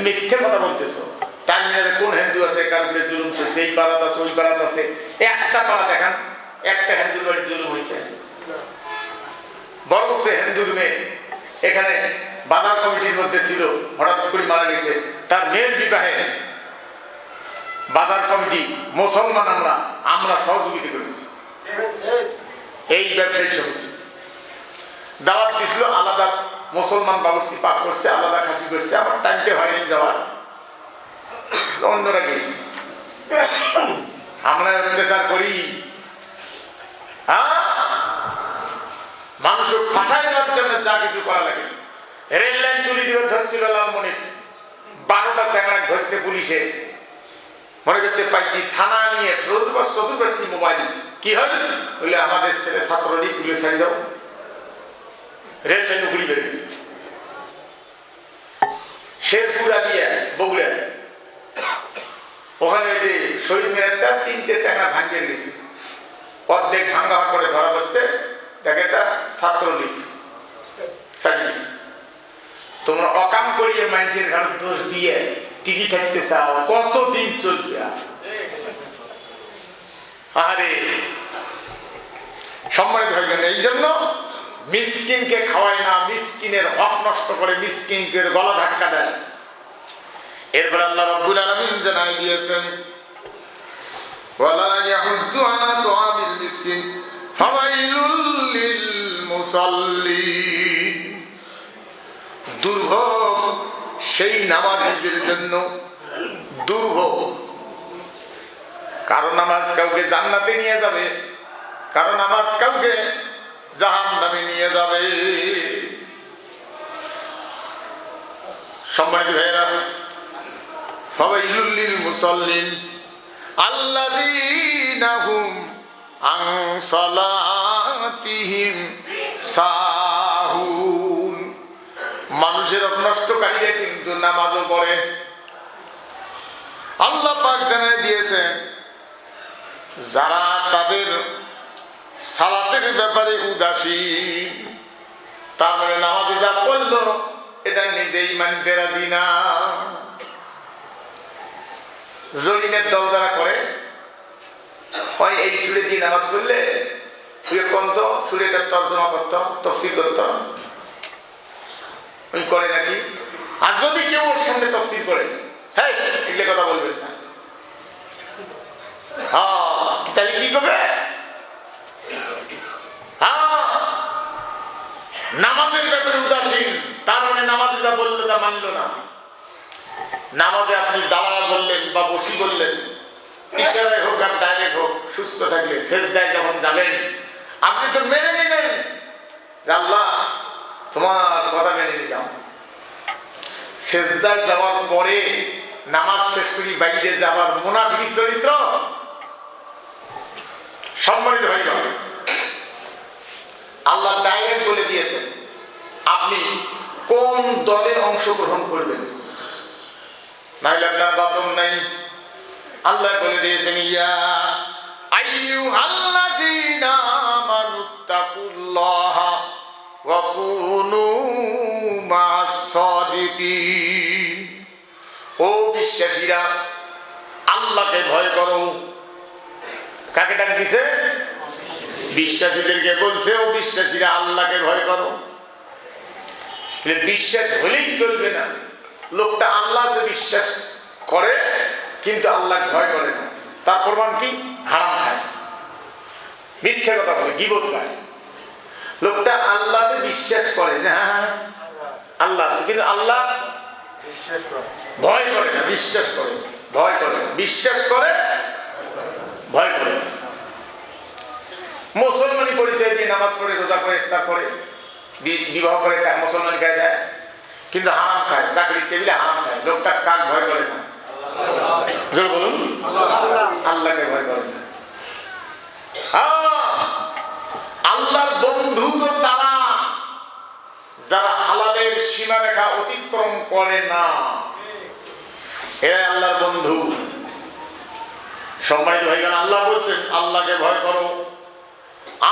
[SPEAKER 1] মিথ্যে কথা বলতেছো। টার্মিনালে কোন হিন্দু আছে, কার উপরে জুলুম করছে, এই পাড়াত আছে, ওই পাড়াত আছে। একটা পাড়া দেখান, একটা হিন্দুর বাড়ির জুলুম হয়েছে। বরং সে হিন্দুর মেয়ে এখানে বাজার কমিটির মধ্যে ছিল, হঠাৎ করে মারা গেছে, তার মেয়ের বিবাহে বাজার কমিটি মুসলমান আমরা সহযোগিতা করেছি। এই ব্যবসায়ী সমিতি দাওয়াত দিছিল, আলাদা মুসলমান বাবুর্চি পাক করছে, আলাদা খাসি করছে। আমার টাইমটা হয়নি যাওয়ার, অন্যরা গেছি। আমরা অত্যাচার করি, মানুষ ফাঁসাই দেওয়ার জন্য যা কিছু করা লাগে। রেল লাইন তুলে দিবে ধরছিল লালমনির, 12টা চ্যাংড়া ধরছে পুলিশে, মনে করছে পাইছি। থানা নিয়ে চতুর্থ মোবাইল কি হয় বলে, আমাদের ছেলে ছাত্রলীগ গুলো ছেড়ে যাও। রেল লাইন ঘুরি বেরিয়েছে শেরপুরা দিয়ে বগুড়া, ওখানে ওই যে শহীদ মিনারটা 3টে চ্যাংড়া ভাঙিয়ে গেছে। অর্ধেক ভাঙা হওয়ার পরে ধরা বসছে, দেখে তা ছাত্রলীগ সার্ভিস। তোমরা অকাম করিয়ে মানুষের ঘরে দোষ দিয়ে টিকি থাকতে চাও, কতদিন চলবে? আরে সম্মানিত হয়ে গেল। এই জন্য মিসকিনকে খাওয়ায় না, মিসকিনের হক নষ্ট করে, মিসকিনকে গলা ধাক্কা দেয়। এরপর আল্লাহ রাব্বুল আলামিন জানাই দিয়েছেন, ওয়ালা ইয়াহুদ্দু আলা তুআমিল মিসকিন ফাওয়াইলুল লিল মুসাল্লিন। দুর্ভোগ সেই নামাজীদের জন্য, দুর্ভোগ। কারো নামাজ কাউকে জান্নাতে নিয়ে যাবে, কারো নামাজ কাউকে জাহান্নামে নিয়ে যাবে। সম্মানিত ভাইয়েরা, ফাওয়াইলুল লিল মুসাল্লিন আল্লাযীনা হুম আন সালাতিহিম সাহুন। মানুষের নষ্টকারীরা কিন্তু নামাজও পড়ে। আল্লাহ পাক জানিয়ে দিয়েছেন যারা তাদের সালাতের ব্যাপারে উদাসীন, তার মানে নামাজে যা পড়লো এটা নিজেই মানতে রাজি না। জরিনের দল যারা করে ওই এই সুরে দিয়ে নামাজ পড়লে তুই কোন তো সুরেটার তর্জমা করত, তফসির করত, ওই করে নাকি। আর যদি কেউ ওর সঙ্গে তফসির করে, হ্যাঁ এগুলো কথা বলবেন না, তাহলে কি করবে? নামাজের ব্যাপারে উদাসীন, তার মানে নামাজে যা বললো তা মানল না। নামাজে আপনি দাঁড়া বললেন বা বসি বললেন, ইশারায় হোক আর ডাইরেক্ট হোক, সুস্থ থাকলে সেজদায় যখন যাবেন আপনি তো মেনে নিলেন যে আল্লাহ তোমার কথা মেনে নিলাম। সেজদায় যাওয়ার পরে নামাজ শেষ করি বাইরে যাওয়ার মুনাফিক চরিত্র সম্মানিত হয়ে গেল। আল্লাহ ডাইরেক্ট বলে দিয়েছেন আপনি কোন দলে অংশগ্রহণ করবেন, নাইলে আপনার বাসন নাই। আল্লাহ বলে দিয়েছেন ইয়া আইয়ুহাল্লাযীনা আমানুত্তাকুল্লাহা ওয়া কুনু মা'আস সাদিকিন। ও বিশ্বাসীরা আল্লাহকে ভয় করো। কাকে ডাক দিছে? বিশ্বাসীদেরকে বলছে ও বিশ্বাসীরা আল্লাহকে ভয় করো। বিশ্বাস হলেই চলবে না। লোকটা আল্লাহ বিশ্বাস করে কিন্তু আল্লাহ ভয় করে না, তার প্রমাণ কি? হারাম খায়, মিথ্যে কথা বলে, গীবত গায়। লোকটা আল্লাহকে বিশ্বাস করে যে হ্যাঁ আল্লাহ আছে, কিন্তু আল্লাহ ভয় করে না, বিশ্বাস করে, ভয় করে না, বিশ্বাস করে, ভয় করে। মুসলমানি পরিচয় দিয়ে নামাজ পড়ে, রোজা করে, তারপরে বিবাহ করে মুসলমানি গায়ে দেয়, কিন্তু হারাম খায়, চাকরির টেবিলে হারাম খায়। লোকটা কাক ভয় করে না? জোরে বলুন, আল্লাহকে ভয় করে না। আল্লাহর বন্ধু তারা যারা হালালের সীমারেখা অতিক্রম করে না, এরাই আল্লাহর বন্ধু। সম্মানিত হয়ে গেল। আল্লাহ বলছেন আল্লাহকে ভয় করো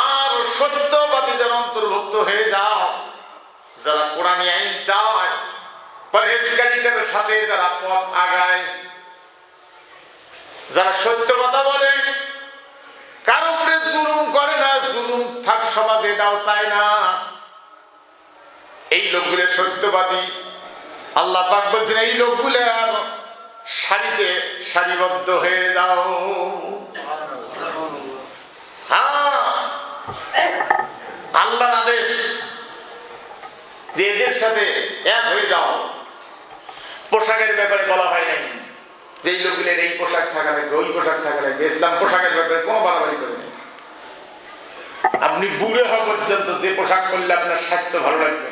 [SPEAKER 1] আর সত্যবাদীদের অন্তর্ভুক্ত হয়ে যাও, যারা কোরআনী আইন চায়, পরহেজগারিতার সাথে যারা পথ আগায়, যারা সত্য কথা বলে, কারো উপরে জুলুম করে না, জুলুম থাক সমাজে এটাও চায় না, এই লোকগুলো সত্যবাদী। আল্লাহ পাক বলছেন এই লোকগুলো আর সারিতে সারিবদ্ধ হয়ে যাও। আল্লাহর আদেশ যে এদের সাথে এক হয়ে যাও। পোশাকের ব্যাপারে বলা হয় নাই যে এই লোকগুলোর এই পোশাক থাকা লাগবে, ওই পোশাক থাকা লাগবে। ইসলাম পোশাকের ব্যাপারে কোনো বাড়াবাড়ি করে নেই। আপনি বুড়ে হওয়া পর্যন্ত যে পোশাক করলে আপনার স্বাস্থ্য ভালো লাগবে,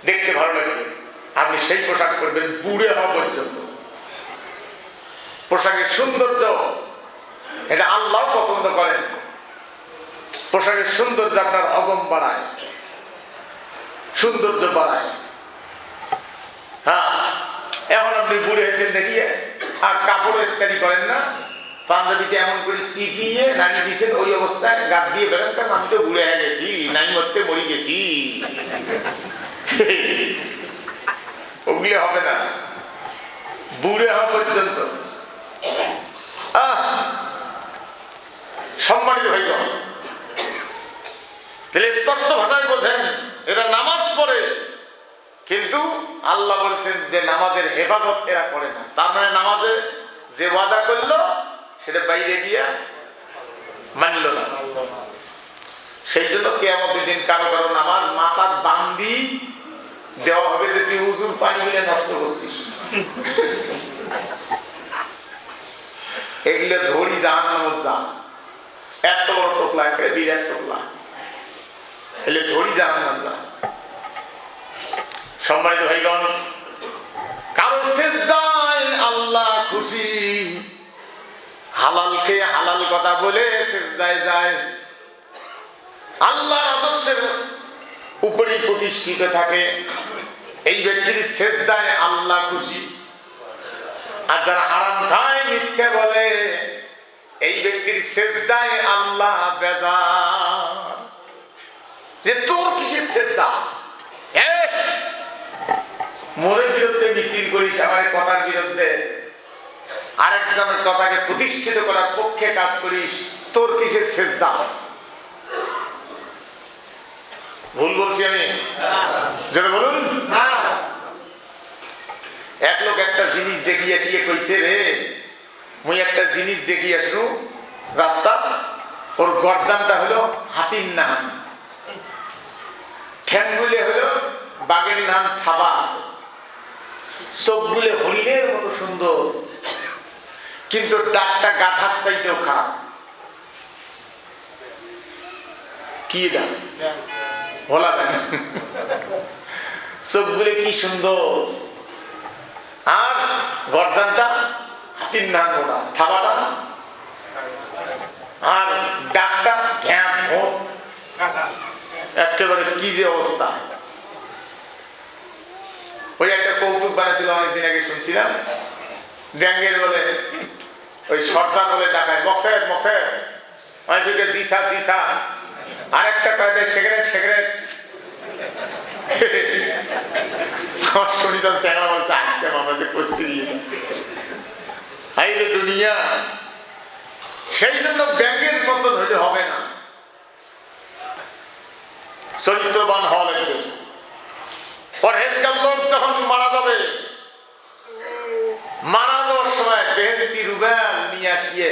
[SPEAKER 1] দেখতে ভালো লাগবে, আপনি সেই পোশাক করবেন বুড়ে হওয়া পর্যন্ত। পোশাকের সৌন্দর্য এটা আল্লাহ পছন্দ করেন। পোশাকের সৌন্দর্য আপনার হজম বাড়ায়, সৌন্দর্য বাড়ায়। হ্যাঁ, এখন আপনি বুড়ে হয়েছেন দেখিয়ে আর কাপড় ইস্তারি করেন না, পাঞ্জাবিতে এমন করে চিপিয়ে নাড়ি দিয়েছেন, ওই অবস্থায় গাছ দিয়ে বেরোন, কারণ আমি তো বুড়ে হয়ে গেছি, নাই মরতে মরি গেছি। ওগুলি হবে না, বুড়ে হওয়া পর্যন্ত। সম্মানিত হয়ে যাও। তাহলে স্পষ্ট ভাষায় বোঝেন এরা নামাজ পড়ে, কিন্তু আল্লাহ বলছেন যে নামাজের হেফাজত এরা করে না। তার মানে নামাজে যে ওয়াদা করলো সেটা বাইরে গিয়া মানল না। সেই জন্য কিয়ামতের দিন কারো কারো নামাজ মাথার বান্দি দেওয়া হবে যে তুই উজুর পানি মিলে নষ্ট করছিস। এগুলো ধরি জাহান্নামে যা, এত বড় টোপলা, একটা বিরাট টোপলা, এলে ধরি জাহান্নামে যা। সম্মানিত ভাইগণ, কারো সেজদায় আল্লাহ খুশি, হালাল খেয়ে হালাল কথা বলে সিজদায় যায়, আল্লাহর আদর্শের উপরই প্রতিষ্ঠিত থাকে, এই ব্যক্তির সিজদায় আল্লাহ খুশি। আর যারা হারাম খায়, মিথ্যে বলে, এই ব্যক্তির সিজদায় আল্লাহ বেজার। যে তোর কিসের সিজদা? মোরের বিরুদ্ধে মিছিল করিস, আমার কথার বিরুদ্ধে, আরেকজনের কথাকে প্রতিষ্ঠিত করার পক্ষে কাজ করিস, তোর কিসের সিজদা? ভুল বলছি আমি? যেটা বলুন না। এক লোক একটা জিনিস দেখি আসিয়ে কইছে, রে মুই একটা জিনিস দেখি আসলু রাস্তা, ওর গর্দানটা হলো হাতির নাম, ঠ্যাংগুলে হলো বাঘের নাম থাবা আছে, চোখগুলো হরিণের মতো সুন্দর, কিন্তু ডাকটা গাধার চাইতেও খারাপ। কি ডাক? ভোলা দেন। চোখগুলো কি সুন্দর, আর গর্দানটা হাতির নাম ওটা, থাবাটা, আর ডাকটা ঘ্যাঁ ভোট, একেবারে কি যে অবস্থা। ওই একটা কৌতুক বানাচ্ছিল অনেকদিন আগে, শুনছিলাম, ব্যাঙ্গের বলে ওই সর্দার বলে ডাকায়, মকসেদ মকসেদ, অনেকে জিসা জিসা, আর একটা কয়েক সিগারেট সিগারেট। আমার শনিবার চ্যাংড়া বলছে, আজকে আমরা যে করছি হাইরে দুনিয়া। সেই জন্য ব্যাঙ্গের মতন হলে হবে না, চরিত্রবান হওয়া লাগবে। পরহেজগার লোক যখন মারা যাবে, মারা যাওয়ার সময় বেহেশতি রুবেল নিয়ে আসিয়ে,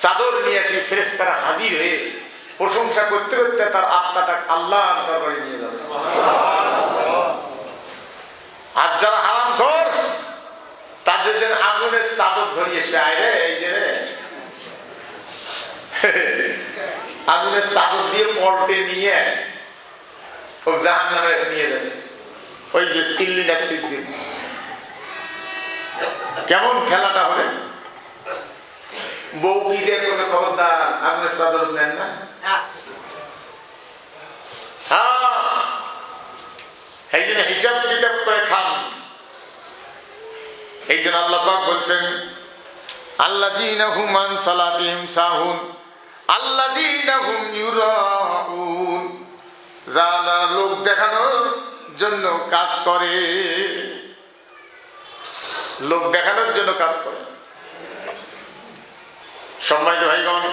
[SPEAKER 1] চাদর নিয়ে আসি, ফেরেশতারা হাজির হয়ে প্রশংসা করতে করতে তার আত্মাটা আল্লাহর দরবারে নিয়ে যাবে। আর যারা হারামখোর, তাদের যেন আগুনের চাদর ধরিয়ে আয় রে, এই যে আগুনের চাদর দিয়ে পল্টে নিয়ে ও জাহান্নামে নিয়ে যাবে। ওই যে কিল্লিনা সিদ্দিক, কেমন খেলাটা হবে। বউ কি যে করবে, খবরদার আগুনের চাদর নেন না। এই জন্য হিসাব কিতাব করে খান। এই জন্য আল্লাহ পাক বলছেন, আল্লাযীনা হুম আন সালাতিহিম সাহুন আল্লাযীনা হুম ইউরাউন, যারা লোক দেখানোর জন্য কাজ করে, লোক দেখানোর জন্য কাজ করে। সম্মানিত ভাইগণ,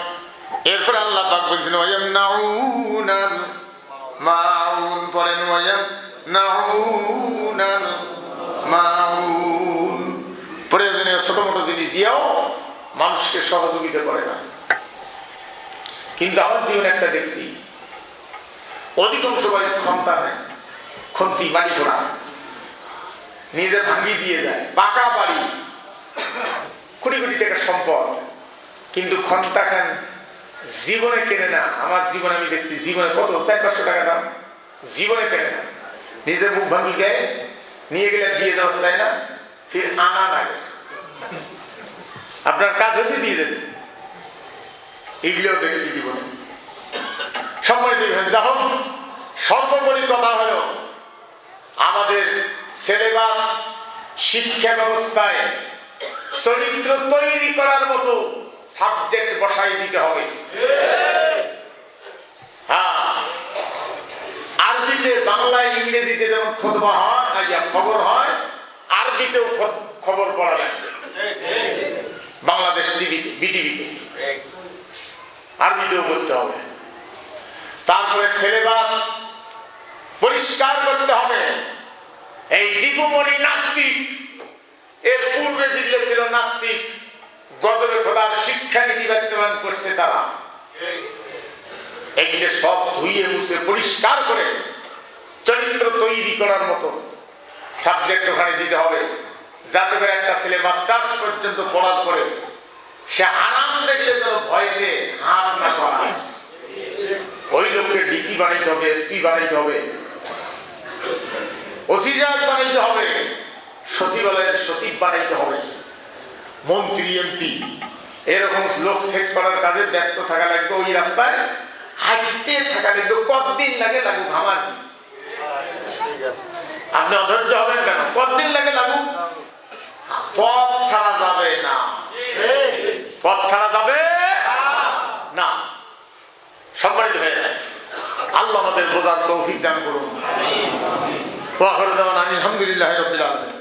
[SPEAKER 1] এরপরে আল্লাহ পাক বলছেন, ওয়ায়ামনাউনাল মাউন, পড়েন ওয়ায়ামনাউনাল মাউন। প্রয়োজনীয় ছোট মোটো জিনিস দিয়েও মানুষকে সহযোগিতা করে না। কিন্তু আমার জীবনে একটা দেখছি, অধিকাংশ বাড়ির ক্ষমতা নেই, খন্তি বাড়ি ঘোড়া নিজে ভাঙ্গি দিয়ে যায়, পাকা বাড়ি, কোটি কোটি টাকার সম্পদ, কিন্তু ক্ষমতা খান জীবনে কেনে না। আমার জীবনে আমি দেখছি, জীবনে কত 400-500 টাকা দাম, জীবনে কেনে না। নিজে মুখ ভাঙ্গি দেয়, নিয়ে গেলে দিয়ে দেওয়া চায় না, ফির আনা লাগে, আপনার কাজ হচ্ছে দিয়ে দেবে। এগুলোও দেখছি জীবনে। সম্মানিত যা হোক, সর্বোপরি কথা হলো, আমাদের সিলেবাস শিক্ষা ব্যবস্থায় চরিত্র তৈরি করার মতো সাবজেক্ট বসাই দিতে হবে। হ্যাঁ, আরবিতে, বাংলায়, ইংরেজিতে যেমন খুতবা হয়, খবর হয়, আরবিতেও খবর পড়া যায়। বাংলাদেশ টিভিতে, বিটিভিতে আরবিতেও করতে হবে। তারপরে সিলেবাস পরিষ্কার করতে হবে। এই দীপুমণি নাস্তিক, এর পূর্বে যেগুলো ছিল নাস্তিক, গজবে খোদার শিক্ষা নীতি বাস্তবায়ন করছে তারা, এগুলো সব ধুইয়ে মুছে পরিষ্কার করে চরিত্র তৈরি করার মতো সাবজেক্ট ওখানে দিতে হবে, যাতে করে একটা ছেলে মাস্টার্স পর্যন্ত পড়ার পরে সে হারাম দেখলে যেন ভয়তে হাত না বাড়ায়। ওই লোককে ডিসি বানাইতে হবে, এসপি বানাইতে হবে, ওসি জাজ বানাইতে হবে, সচিবালয়ের সচিব বানাইতে হবে, মন্ত্রী এমপি এরকম লোক সেট করার কাজে ব্যস্ত থাকা লাগবে, ওই রাস্তায় হাঁটতে থাকা লাগবে, কতদিন লাগে লাগুক আমার কি, আপনি অধৈর্য হবেন কেন, কতদিন লাগে লাগুক, পথ ছাড়া যাবে না, পথ ছাড়া যাবে না। সম্মানিত হয়ে যায়, আল্লাহ আমাদের বোঝার তৌফিক দান করুন। ওয়া আখিরু দাওয়ানা আলহামদুলিল্লাহি রাব্বিল আলামিন।